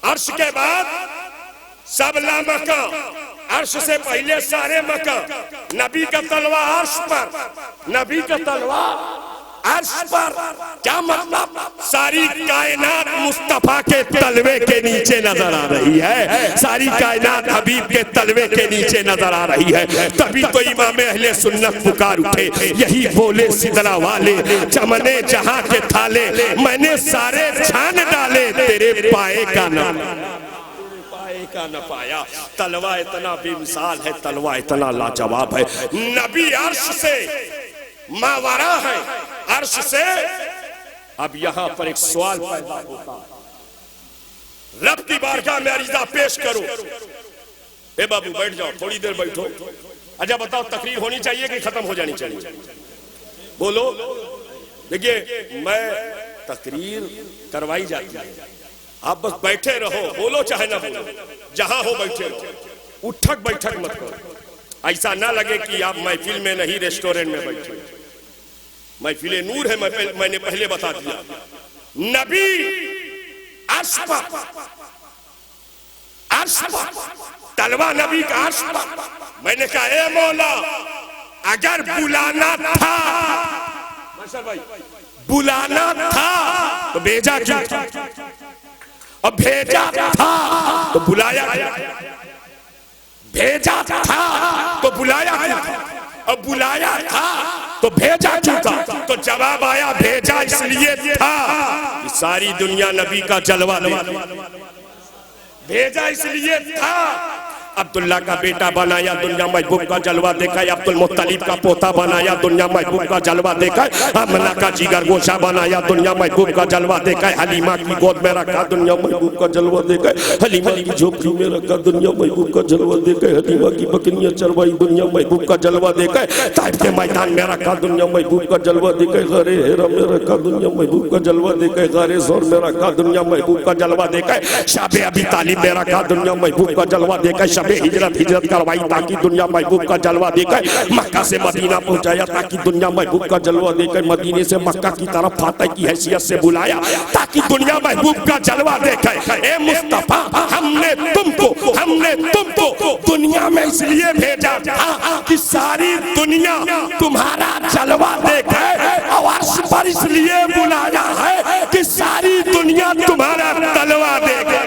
अर्श के बाद सब लामकान, अर्श से पहले सारे मकान। नबी का तलवा अर्श पर, नबी का तलवा अर्श पर। क्या मतलब? सारी कायनात मुस्तफा के तलवे के नीचे नजर आ रही है, सारी कायनात हबीब के तलवे के नीचे नजर आ रही है। तभी तो इमाम अहले सुन्नत पुकार उठे, यही बोले सिदरा वाले, चमने जहां के थाले, मैंने सारे छान डाले, तेरे पाए का नाम का न पाया। तलवा इतना बेमिसाल है, तलवा इतना लाजवाब है। नबी अर्श से मावरा है, अर्श से। अब यहां पर एक सवाल पैदा होता है, रब की बारगाह में अरीजा पेश करो। ए बाबू बैठ जाओ, थोड़ी देर बैठो। अच्छा बताओ, तकरीर होनी चाहिए कि खत्म हो जानी चाहिए? बोलो। देखिए, मैं तकरीर करवाई जाती है, आप बस बैठे रहो, बोलो चाहे ना बोलो, जहां हो बैठे रहो, उठक बैठक मत करो। ऐसा ना लगे कि आप महफिल में नहीं रेस्टोरेंट में बैठे। महफिले नूर है, मैंने पहले बता दिया। नबी अर्श पर, अर्श पर, तलवा नबी का अर्श पर। मैंने कहा ए मौला, अगर बुलाना था, भाई बुलाना था तो भेजा क्यों? अब भेजा था तो बुलाया क्यों? भेजा था तो बुलाया क्यों? अब बुलाया था तो भेजा क्यों था? तो जवाब आया, भेजा इसलिए था कि सारी दुनिया नबी का जलवा दे। भेजा इसलिए था, अब्दुल्ला का बेटा बनाया, दुनिया महबूब का जलवा देखा। अब्दुल मुत्तलिब का पोता बनाया, दुनिया महबूब का जलवा देखा। अमना का जिगर गोशा बनाया, दुनिया महबूब का जलवा देखा। हलीमा की गोद में रखा, दुनिया महबूब का जलवा देखा। हलीमा की झोपड़ी में रखा, दुनिया महबूब का जलवा देखा। हलीमा की बकरियां चरवाई, दुनिया महबूब का जलवा देखा। ताइफ के मैदान में रखा, दुनिया महबूब का जलवा देखा। गारे हेरा में रखा, दुनिया महबूब का जलवा देखा। गारे ज़ोर में रखा, दुनिया महबूब का जलवा देखा। शाबे अबी तालिब में रखा, दुनिया महबूब का जलवा देखा। हिजरत करवाई ताकि दुनिया महबूब का जलवा देकर मक्का से मदीना पहुंचाया, ताकि दुनिया महबूब का जलवा देकर मदीने से मक्का की तरफ फातह की हैसियत से बुलाया, ताकि दुनिया महबूब का जलवा देकर ए मुस्तफा, हमने तुमको दुनिया में इसलिए भेजा था कि सारी दुनिया तुम्हारा जलवा देखे, और अर्श पर इसलिए बुलाया है कि सारी दुनिया तुम्हारा तलवा देखे,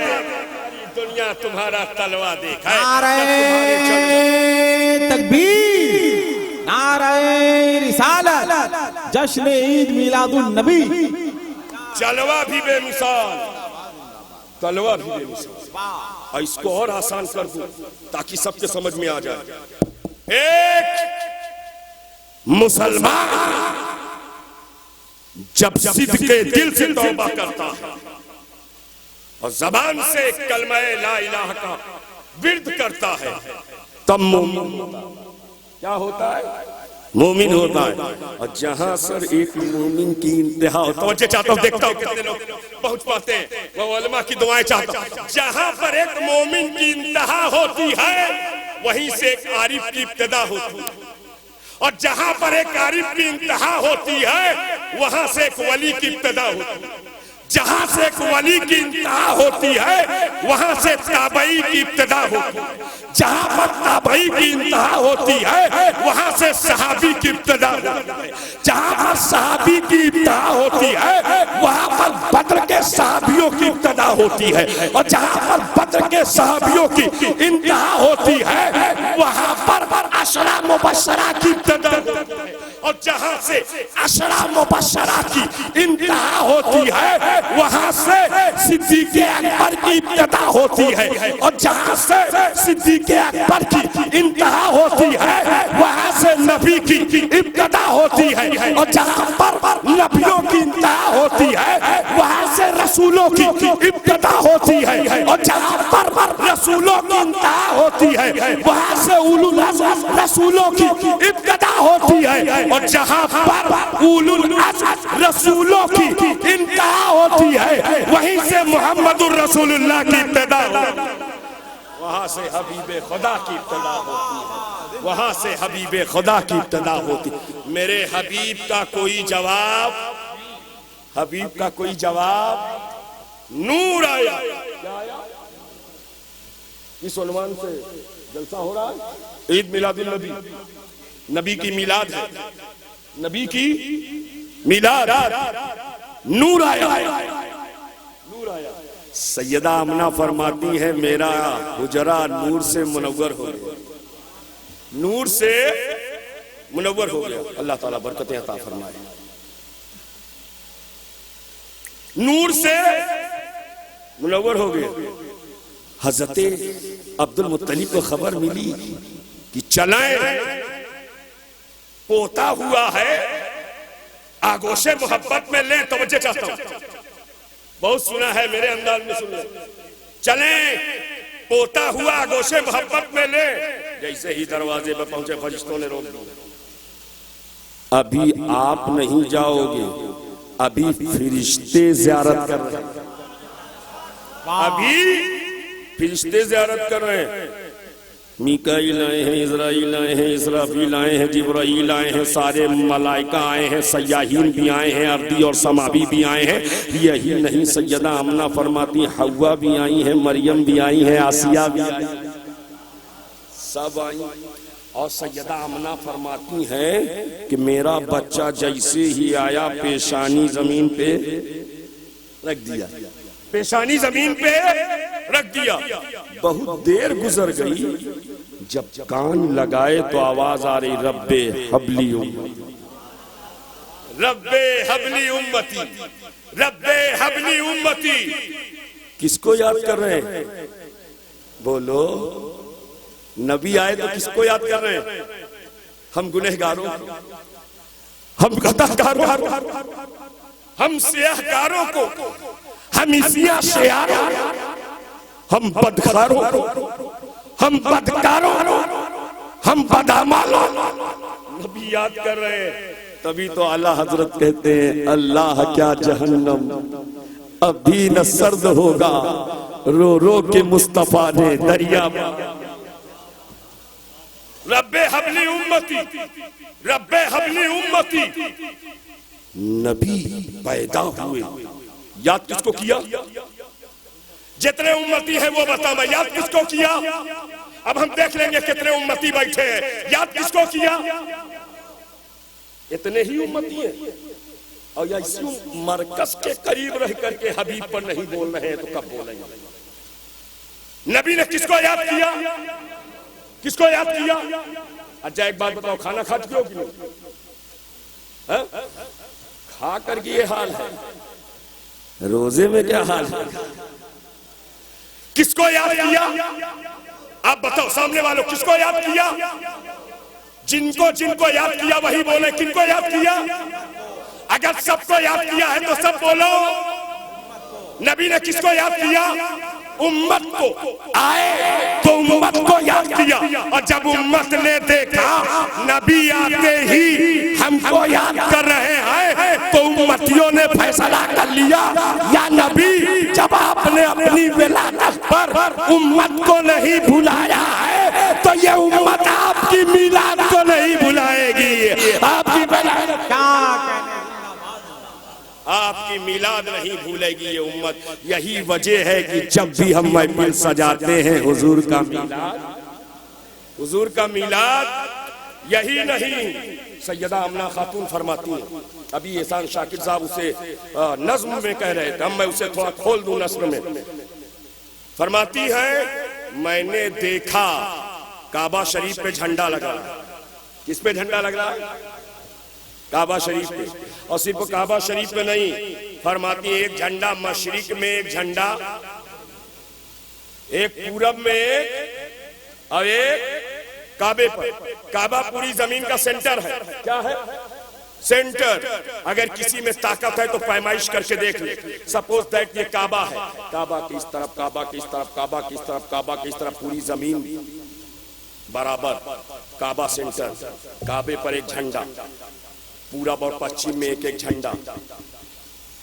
दुनिया तुम्हारा तलवा देखा। नारे तकबीर, नारे रिसालत, जश्न ईद मिलादुन नबी। जलवा भी बेमिसाल, तलवा भी बेमिसाल। इसको और आसान कर दूं ताकि सबके समझ में आ जाए। एक मुसलमान जब सिद्ध के दिल से तौबा करता है, और जबान से कलमा ला इलाहा का विर्द करता है, तब मोमिन होता है। क्या होता है? मोमिन होता है। और जहां सर एक मोमिन की इंतहा हो, तवज्जो चाहता हूं, देखता हूं कितने लोग पहुंच पाते हैं, वो उलमा की दुआएं चाहता हूं। जहां पर एक मोमिन की इंतहा होती है, वहीं से एक आरिफ की इब्तिदा होती है, और जहां पर एक आरिफ की इंतहा होती है, वहां से एक वली की इब्तिदा होती है। जहां से एक वली की इंतहा होती है, वहां से ताबई की इब्तिदा होती है। जहां पर ताबई की इंतहा होती है, वहां से सहाबी की इब्तिदा होती है। जहां पर सहाबी की इंतहा होती है, वहां पर बद्र के सहाबियों की इब्तिदा होती है। और जहां पर बद्र के सहाबियों की इंतहा होती है, वहां पर अशरा मुबश्शरा की इब्तिदा होती है। और जहां से अशरा मुबश्शरा की इंतहा होती है, वहां से सिद्दीक़ अकबर की इब्तिदा होती है। और जहां से सिद्दीक़ अकबर की इंतहा होती है, वहां से नबी की इब्तिदा होती है। और जहां पर नबियों की इंतहा होती है, वहां से रसूलों की इब्तिदा होती है। और जहां पर रसूलों की इंतहा होती है, वहां से उलुल अज़्म रसूलों की इब्तिदा होती है। और जहां पर उलुल अज़्म रसूलों की इंतहा होती है, वहीं से मुहम्मदुर रसूलुल्लाह की इब्तिदा होती है। वहां से हबीबे खुदा की इब्तिदा होती है। वहां से हबीबे खुदा की इब्तिदा होती है। मेरे हबीब का कोई जवाब, हबीब का कोई जवाब, नूर आया। क्या आया? इस उन्वान से जलसा हो रहा है, ईद मिलादुल नबी, नबी की मिलाद है, नबी की मिलाद, नूर आया, नूर आया। सैयदा आमना फरमाती है, मेरा हुजरा नूर से मुनव्वर हो गया, नूर से मुनव्वर हो गया। अल्लाह ताला बरकतें अता फरमाए। नूर से मुनव्वर हो गया। हजरते अब्दुल मुत्तलिब को खबर मिली कि चलें, पोता हुआ है, आगोशे मोहब्बत में ले। तवज्जो चाहता हूं, बहुत सुना है, मेरे अंदाज में सुन। चलें, पोता हुआ, आगोशे मोहब्बत में ले। जैसे ही दरवाजे पर पहुंचे, फरिश्तों ने रोक दिया। अभी आप नहीं जाओगे, अभी फरिश्ते ज़ियारत कर रहे हैं, अभी फरिश्ते ज़ियारत कर रहे हैं। मीकाईल आए हैं, इज़राइल आए हैं, इसराफील आए हैं, जिब्राइल आए हैं, सारे मलाइका आए हैं, सयाहीन भी आए हैं, अर्दी और समावी भी आए हैं। यही नहीं, सैयदा आमना फरमाती हव्वा भी आई हैं, मरियम भी आई हैं, आसिया भी आई, सब आई। और सैयदा आमना फरमाती हैं कि मेरा बच्चा जैसे ही आया, पेशानी जमीन पे रख दिया, पेशानी जमीन पे रख दिया। बहुत देर गुजर गई, जब कान लगाए तो आवाज आ रही, रब्बे हबली उम्मती, रब्बे हबली उम्मती, रब्बे हबली उम्मती। किसको याद कर रहे हैं? बोलो, नबी आए तो किसको याद कर रहे हैं? हम गुनहगारों, हम खताकारों, हम सियाहकारों को, हम इसिया शेयारों, हम बदकारों, हम बदकारों, हम बदामालों, नबी याद कर रहे हैं। तभी तो आला हजरत कहते हैं, अल्लाह क्या जहन्नम अभी न सर्द होगा, रो रो के मुस्तफा ने दरिया। रब्बे हबली उम्मती, रब्बे हबली उम्मती। नबी पैदा हुए, याद किसको किया? जितने उम्मती है वो बता, मैं याद किसको किया? अब हम देख लेंगे कितने उम्मती बैठे हैं, याद किसको किया? इतने ही उम्मती हैं। और या इसी मरकज के करीब रह करके हबीब पर नहीं बोल रहे हैं तो कब बोलेंगे? नबी ने किसको याद किया? किसको याद किया? अच्छा एक बात बताओ, खाना खा चुके हो कि नहीं? खा करके ये हाल है, रोजे में क्या हाल है? किसको याद किया? आप बताओ सामने वालों, किसको याद किया? जिनको जिनको याद किया वही बोले। किनको याद किया? अगर सबको याद किया है तो सब बोलो, नबी ने किसको याद किया? उम्मत को। आए तो उम्मत को याद किया, और जब उम्मत ने देखा नबी आते ही हमको याद कर रहे हैं, तो उम्मतियों ने फैसला कर लिया, या नबी जब आपने अपनी विलादत पर उम्मत को नहीं भुलाया है, तो ये उम्मत आपकी मिलाद को नहीं भुलाएगी। आपकी आपकी मिलाद नहीं भूलेगी ये उम्मत। यही वजह है कि जब भी हम महफिल सजाते हैं हुजूर का मिलाद यही नहीं। सैयदा आमना खातून फरमाती हैं, अभी एहसान शाकिर साहब उसे नज्म में कह रहे थे, मैं उसे थोड़ा खोल दूं नज्म में। फरमाती है, मैंने देखा काबा शरीफ पे झंडा लगा। किस पे झंडा लग रहा है? काबा शरीफ पे। और सिर्फ काबा शरीफ पे नहीं, फरमाती एक झंडा मशरिक में, एक झंडा एक पूरब में, एक और एक काबे पर। काबा पूरी जमीन का सेंटर है। क्या है? सेंटर। अगर किसी में ताकत है तो पैमाइश करके देख ले। सपोज दैट ये काबा है, काबा की इस तरफ, काबा की इस तरफ, काबा की इस तरफ, काबा की इस तरफ, पूरी जमीन बराबर, काबा सेंटर, काबे पर एक झंडा, पूरब और पश्चिम में एक एक झंडा।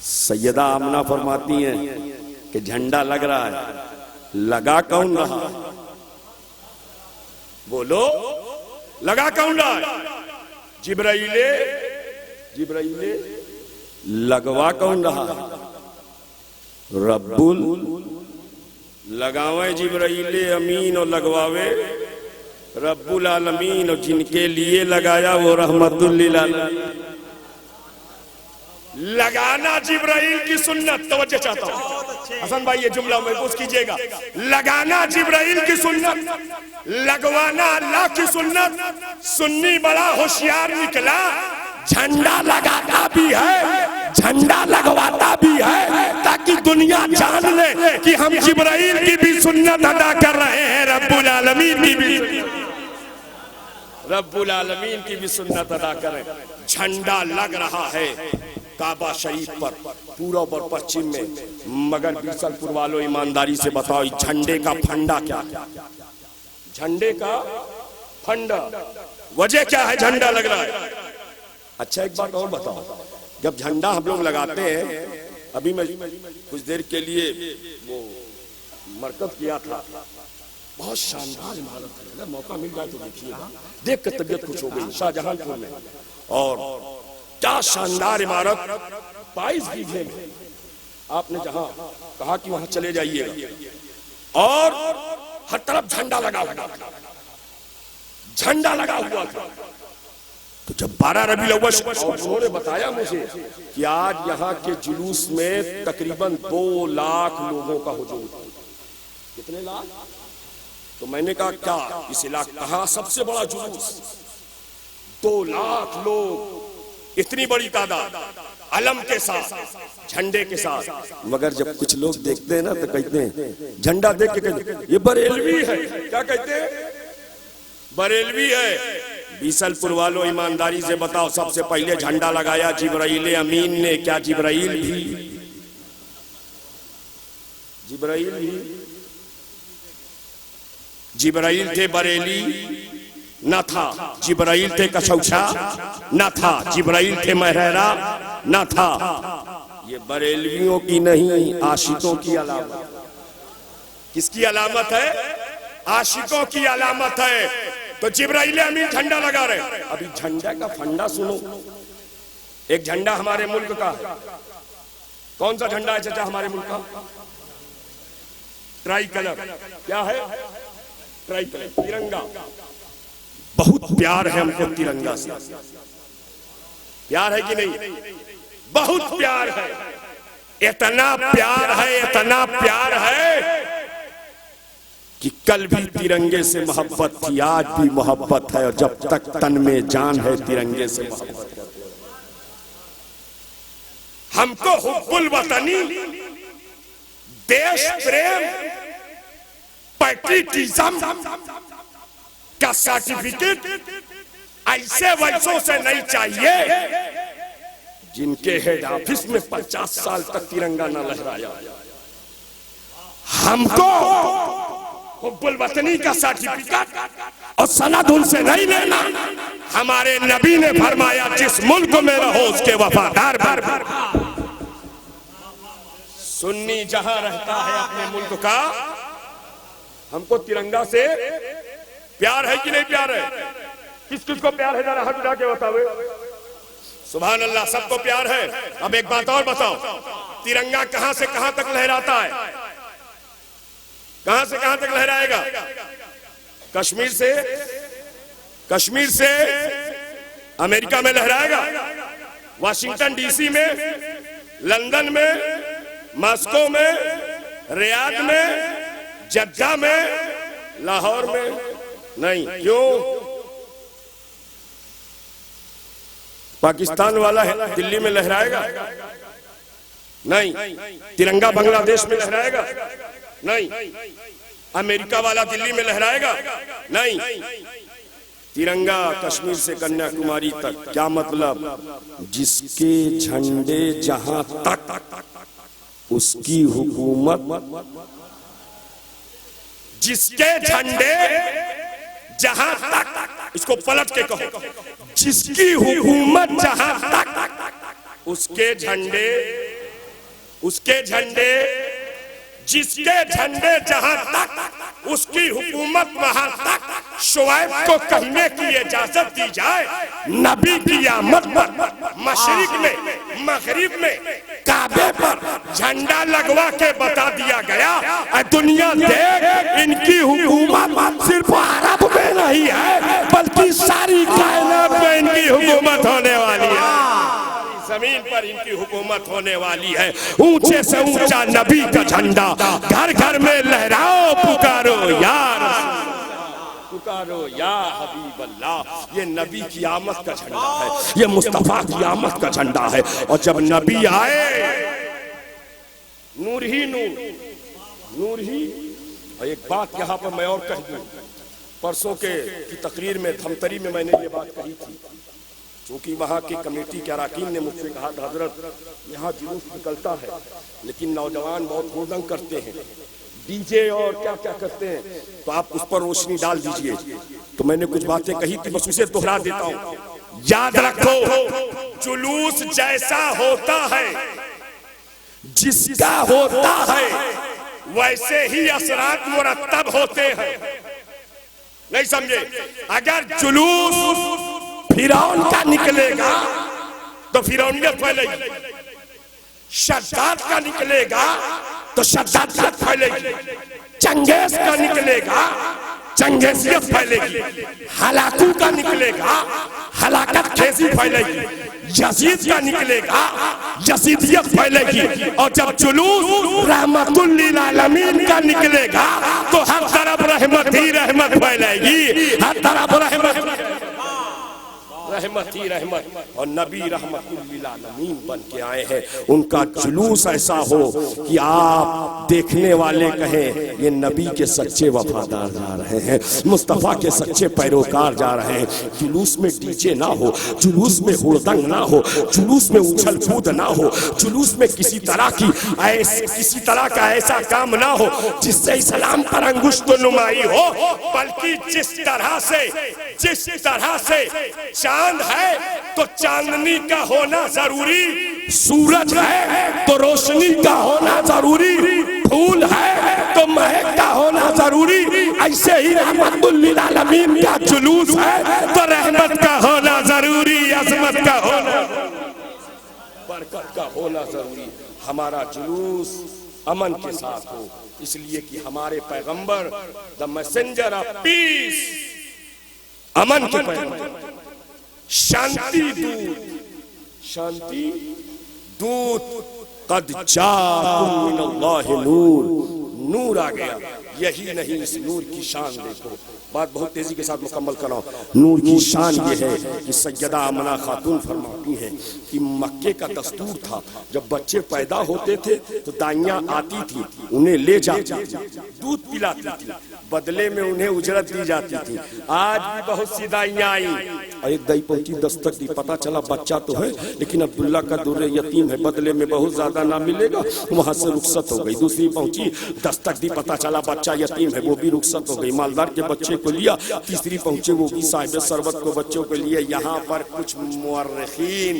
सैयदा आमना फरमाती हैं कि झंडा लग रहा है, लगा कौन रहा? बोलो, लगा कौन रहा है? जिब्राइले लगवा कौन रहा है? रब्बुल। लगावे जिब्राइले अमीन और लगवावे रब्बुल आलमीन, और जिनके लिए लगाया वो रहमतुल लिल आलमीन। लगाना जिब्राइल की सुन्नत। तवज्जो चाहता हूं हसन भाई, ये जुमला महफूज कीजिएगा। लगाना जिब्राइल की सुन्नत, लगवाना अल्लाह की सुन्नत। सुन्नी बड़ा होशियार निकला, झंडा लगाता भी है, झंडा लगवाता भी है, ताकि दुनिया जान ले कि हम जिब्राइल की भी सुन्नत अदा कर रहे हैं, रब्बुल आलमीन की भी सुन्नत अदा करें। झंडा लग रहा है काबा शरीफ पर, पूरब और पश्चिम में। मगर बीसलपुर वालों, ईमानदारी से बताओ, झंडे का फंडा क्या है? झंडे का फंडा, वजह क्या है झंडा लग रहा है? अच्छा एक बात और बताओ, जब झंडा हम लोग लगाते हैं, अभी मैं कुछ देर के लिए वो मरकज किया था, बहुत शानदार इमारत है, अगर मौका मिल जाए तो देखिएगा, देख कर तबीयत खुश हो गई। शाहजहांपुर में, और क्या शानदार इमारत, 22 बीघे में। आपने जहां कहा कि वहां चले जाइएगा, और हर तरफ झंडा लगा हुआ था। तो जब 12 रबीउल अव्वल, और उन्होंने बताया मुझे कि आज यहाँ के जुलूस में तकरीबन 2 लाख लोगों का हुजूम। कितने लाख? तो मैंने कहा क्या इस इलाके कहा सबसे बड़ा जुलूस? 2 लाख लोग, इतनी बड़ी तादाद, अलम के साथ, झंडे के साथ। मगर जब कुछ लोग देखते हैं ना तो कहते हैं, झंडा देख के कहते हैं ये बरेलवी है। क्या कहते हैं? बरेलवी है। बीसलपुर वालों, ईमानदारी से बताओ, सबसे पहले झंडा लगाया जिब्राइल अमीन ने। क्या जिब्राइल जिब्राइल थे बरेली? न था। जिब्राइल थे कछौछा? न था। जिब्राइल थे महरेरा? न था। ये बरेलवियों की नहीं, आशिकों की अलामत। किसकी अलामत है? आशिकों की अलामत है। तो जिब्राइल अमीन झंडा लगा रहे। अभी झंडा का फंडा सुनो। एक झंडा हमारे मुल्क का है। कौन सा झंडा है चाचा हमारे मुल्क का? Try colour. क्या है? ट्राई कलर, तिरंगा। बहुत प्यार है हमको तिरंगा से। प्यार है कि नहीं? बहुत प्यार है। इतना प्यार है, इतना प्यार है कि कल भी तिरंगे से मोहब्बत थी, आज भी मोहब्बत है, और जब तक तन में जान है तिरंगे से मोहब्बत है। हमको हुब्बुल वतनी, देश प्रेम, पैट्रियटिज्म का सर्टिफिकेट ऐसे वर्षों से नहीं चाहिए जिनके हेड ऑफिस में 50 साल तक तिरंगा न लहराया। हमको हुब्बुल वतनी का सर्टिफिकेट और सनद उनसे नहीं लेना। हमारे नबी ने फरमाया जिस मुल्क में रहो उसके वफादार बन। सुन्नी जहां रहता है अपने मुल्क का, हमको तिरंगा से प्यार है कि नहीं प्यार है? किस किस को प्यार है जरा हाथ उठा के बताओ। सुभान अल्लाह, सबको प्यार है। अब एक बात और बताओ, तिरंगा कहां से कहां तक लहराता है? कहां से कहां तक लहराएगा? कश्मीर से अमेरिका में लहराएगा, वाशिंगटन डीसी में, लंदन में, मॉस्को में, रियाद में, जद्दा में, लाहौर में नहीं। क्यों? पाकिस्तान वाला है दिल्ली में लहराएगा? नहीं। तिरंगा बांग्लादेश में लहराएगा? नहीं। अमेरिका वाला दिल्ली में लहराएगा? नहीं। तिरंगा कश्मीर से कन्याकुमारी तक। क्या मतलब? जिसके झंडे जहां तक उसकी हुकूमत, जिसके झंडे जहां तक, इसको पलट के कहो, जिसकी हुकूमत जहां तक उसके झंडे, जिसके झंडे जहां तक उसकी हुकूमत वहां तक। शुआइब को कहने की इजाजत दी जाए, नबी की आमद पर मशरिक में मगरिब में काबे पर झंडा लगवा के बता दिया गया, दुनिया देख इनकी हुकूमत सिर्फ अरब में नहीं है बल्कि सारी कायनात में इनकी हुकूमत होने वाली है। जमीन पर इनकी हुकूमत होने वाली है। ऊंचे से ऊंचा नबी का झंडा घर घर में लहराओ, पुकारो यार, पुकारो या हबीब अल्लाह। ये नबी की आमद का झंडा है, ये मुस्तफा की आमद का झंडा है। और जब नबी आए, नूर ही नूर, नूर ही। और एक बात यहाँ पर मैं और कह दूं, परसों की तकरीर में धमतरी में मैंने ये बात कही थी, क्योंकि वहाँ की कमेटी के अरकान ने मुझसे कहा था हजरत यहाँ जुलूस निकलता है लेकिन नौजवान बहुत हुड़दंग करते हैं, डीजे और क्या क्या करते हैं, तो आप उस पर रोशनी डाल दीजिए। तो मैंने कुछ बातें कही थी, बस उसे दोहरा देता हूँ। याद रखो, जुलूस जैसा होता है, जिसका होता है, वैसे ही असरात मुरत्तब होते हैं। नहीं समझे? अगर जुलूस फिरौन का निकलेगा तो फिरौनियत फैलेगी, शद्दाद का निकलेगा तो शद्दादियत फैलेगी, चंगेज का निकलेगा चंगेजियत फैलेगी, हलाकू का निकलेगा हलाकत खेजी फैलेगी, यजीद का निकलेगा यजीदियत फैलेगी। और जब जुलूस रहमतुल लिल आलमीन का निकलेगा तो हर तरफ रहमत ही रहमत फैलेगी, हर तरफ रहमत ही रहमत। और नबी रहमतुल लिल आलमीन बन के आए हैं। उनका जुलूस ऐसा हो कि आप देखने वाले कहें ये नबी के सच्चे वफादार जा रहे हैं, मुस्तफा के सच्चे पैरोकार जा रहे हैं। जुलूस में डीजे ना हो, जुलूस में हुड़दंग ना हो, जुलूस में उछल कूद ना हो, जुलूस में किसी तरह का ऐसा काम ना हो जिससे इस्लाम पर अंगुष्ठ नुमाई हो, बल्कि जिस तरह से चांद है तो चांदनी का होना जरूरी, सूरज है तो रोशनी का होना जरूरी, फूल है तो महक का होना जरूरी, ऐसे ही रहमतुल लिल आलमीन का जुलूस है तो रहमत का होना जरूरी, अजमत का होना, बरकत का होना जरूरी। हमारा जुलूस अमन के साथ हो, इसलिए कि हमारे पैगंबर द मैसेंजर ऑफ पीस, अमन के पैगंबर, शांति दूत, कद जाकुम मिनल्लाहि नूर, नूर आ गया। यही नहीं, इस नूर की शान देखो। बात बहुत तेजी के साथ मुकम्मल कर रहा हूं। नूर की शान ये है कि सैयदा आमना खातून फरमाती हैं कि मक्के का दस्तूर था, जब बच्चे पैदा होते थे तो दाइयां आती थी, उन्हें ले जाती थी, दूध पिलाती थी, बदले में उन्हें उजरत दी जाती थी। आज भी बहुत सी दाइयां आई और एक दाई पहुंची, दस्तक दी, पता चला बच्चा तो है लेकिन अब्दुल्ला का दुर्रे यतीम है, बदले में बहुत ज्यादा ना मिलेगा, वहां से रुखसत हो गई। दूसरी पहुंची, दस्तक दी, पता चला बच्चा यतीम है, वो भी रुखसत हो गई, मालदार के बच्चे को लिया। तीसरी पहुंचे, वो भी साहिब सरबत को बच्चों को लिए। यहाँ पर कुछ मुअर्रिखीन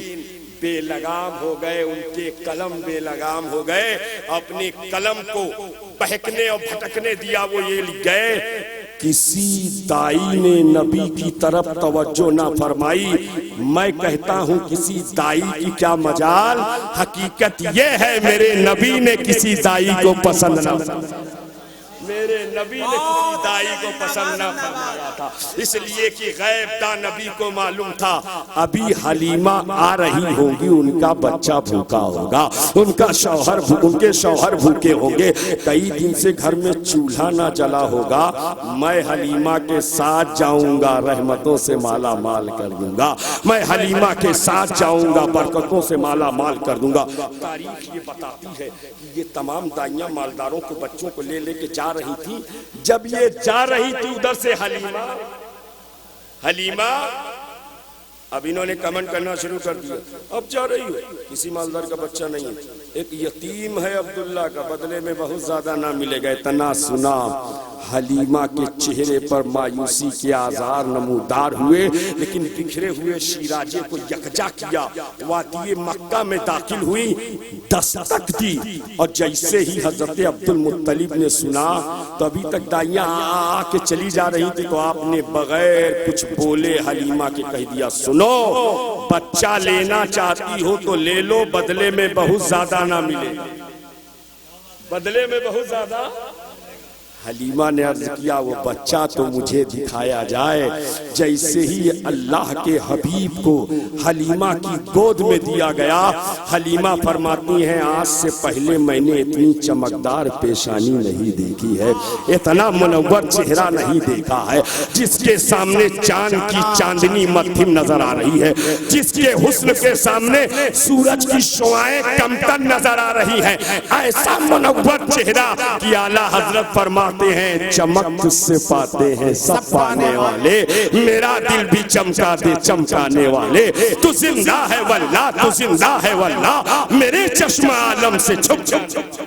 बेलगाम हो गए, उनके कलम बेलगाम हो गए, अपनी कलम को बहकने और भटकने दिया। वो ये लिख गए, किसी दाई ने नबी की तरफ तवज्जो ना फरमाई। मैं कहता हूँ किसी दाई की क्या मजाल, हकीकत ये है मेरे नबी ने किसी दाई को पसंद ना, मेरे नबी ने किसी दाई को पसंद न फरमाया था, इसलिए कि गैब दा नबी को मालूम था अभी हलीमा आ रही होगी, उनका बच्चा भूखा होगा, उनके शौहर भूखे होंगे, कई दिन से घर में चूल्हा ना जला होगा, मैं हलीमा के साथ जाऊंगा, रहमतों से माला माल कर दूंगा, मैं हलीमा के साथ जाऊंगा, बरकतों से माला माल कर दूंगा। तारीख ये बताती है कि ये तमाम दाइयां मालदारों के बच्चों को ले लेके जा रही थी। जब ये जा रही थी उधर से हलीमा अब इन्होंने कमेंट करना शुरू कर दिया, अब जा रही हो, किसी मालदार का बच्चा नहीं है, एक यतीम है अब्दुल्ला का, बदले में बहुत ज्यादा ना मिलेगा। इतना सुना, हलीमा के चेहरे पर मायूसी के आज़ार नमूदार हुए, लेकिन बिखरे हुए शीराजे को यकजा किया। वादी मक्का में दाखिल हुई, दस्तक दी, और जैसे ही हजरत अब्दुल मुत्तलिब ने सुना, तभी तक दाइयां आके चली जा रही थी, तो आपने बगैर कुछ बोले हलीमा के कह दिया, सुनो, बच्चा लेना चाहती हो तो ले लो, बदले में बहुत ज्यादा ना मिले, बदले में बहुत ज्यादा। हलीमा ने अर्ज किया, वो बच्चा तो मुझे दिखाया जाए। जैसे ही अल्लाह के हबीब को हलीमा की गोद में दिया गया, हलीमा फरमाती हैं, आज से पहले मैंने इतनी चमकदार पेशानी नहीं देखी है, इतना मुनव्वर चेहरा नहीं देखा है, जिसके सामने चांद की चांदनी मध्यम नजर आ रही है, जिसके हुस्न के सामने सूरज की शुआएं कमतर नजर आ रही है, ऐसा मुनव्वर चेहरा कि आला हजरत फरमा हैं, चमक से पाते हैं सब पाने वाले, मेरा दिल भी चमका दे चमकाने वाले, तू जिंदा है वल्लाह, तू जिंदा है वल्लाह, मेरे चश्मा आलम से छुप छुप।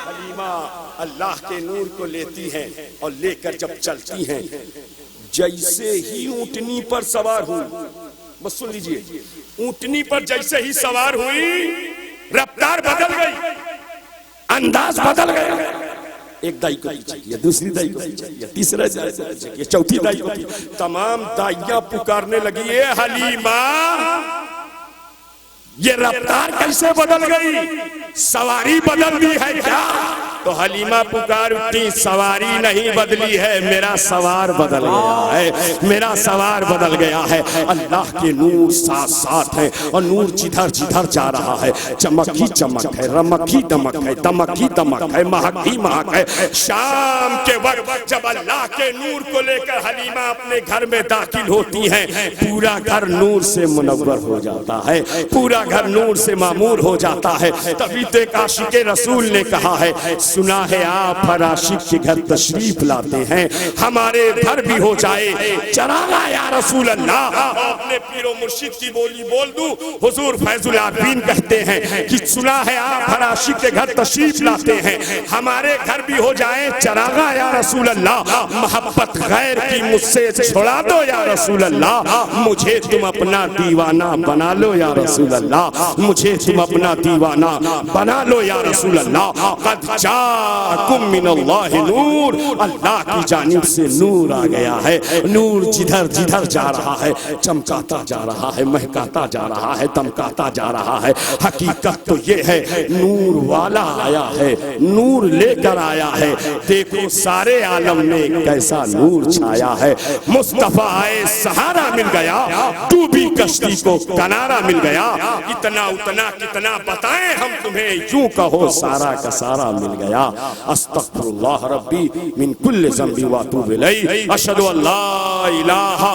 हलीमा अल्लाह के नूर को लेती हैं और लेकर जब चलती हैं, जैसे ही ऊंटनी पर सवार हुई, बस सुन लीजिए, ऊंटनी पर जैसे ही सवार हुई, रफ्तार बदल गई, अंदाज बदल गया। एक दाई को पीछे किया, दूसरी दाई को पीछे किया, तीसरा दाई को पीछे किया, चौथी दाई को पीछे, तमाम दाइयां पुकारने लगी, ए हलीमा, ये रफ्तार कैसे बदल गई, सवारी बदल दी है क्या? तो हलीमा पुकार उठी, सवारी नहीं बदली है, मेरा सवार बदल गया है, मेरा सवार बदल गया है। अल्लाह के नूर साथ साथ है, और नूर जिधर जिधर जा रहा है, चमक ही चमक है, रमक ही दमक है, दमक ही दमक है, महक ही महक है। शाम के वक्त जब अल्लाह के नूर को लेकर हलीमा अपने घर में दाखिल होती है, पूरा घर नूर से मुनव्वर हो जाता है, पूरा घर नूर से मामूर हो जाता है। तभी तो एक आशिक़े रसूल ने कहा है, सुना है आप हर आशिक के घर तशरीफ लाते हैं, हमारे घर भी हो जाए चरागा या रसूल अल्लाह। अपने पीरो मुर्शिद की बोली बोल दूं, हुजूर फैजुल आबिदीन कहते हैं कि सुना है आप हर आशिक के घर तशरीफ लाते हैं, हमारे घर भी हो जाए चरागा या रसूल अल्लाह। मोहब्बत गैर की मुझसे छुड़ा दो या रसूल अल्लाह, मुझे तुम अपना दीवाना बना लो या रसूल अल्लाह, मुझे तुम अपना दीवाना बना लो या रसूल अल्लाह। कद जाकुम मिनल्लाहि नूर, अल्लाह की जानिब से नूर आ गया है, नूर जिधर जिधर जा रहा है, चमकाता जा रहा है, महकाता जा रहा है, दमकाता जा रहा है। हकीकत तो ये है, नूर वाला आया है, नूर लेकर आया है। देखो सारे आलम में कैसा नूर छाया है। मुस्तफा आए सहारा मिल गया, डूबी कश्ती को किनारा मिल गया। इतना उतना कितना बताएं हम तुम्हें, यूं कहो सारा का सारा मिल गया। अस्तगफिरुल्लाह रब्बी मिन कुल्li ज़ंबी व अतूबु इलैहि, अशहदु अल्ला इलाहा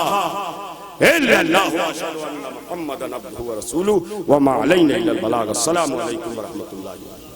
इल्लल्लाह व अशहदु अन्ना मुहम्मदन अब्दुहु व रसूलुहु व मा अलैना इल्लल बलाग। अस्सलामु अलैकुम व रहमतुल्लाहि।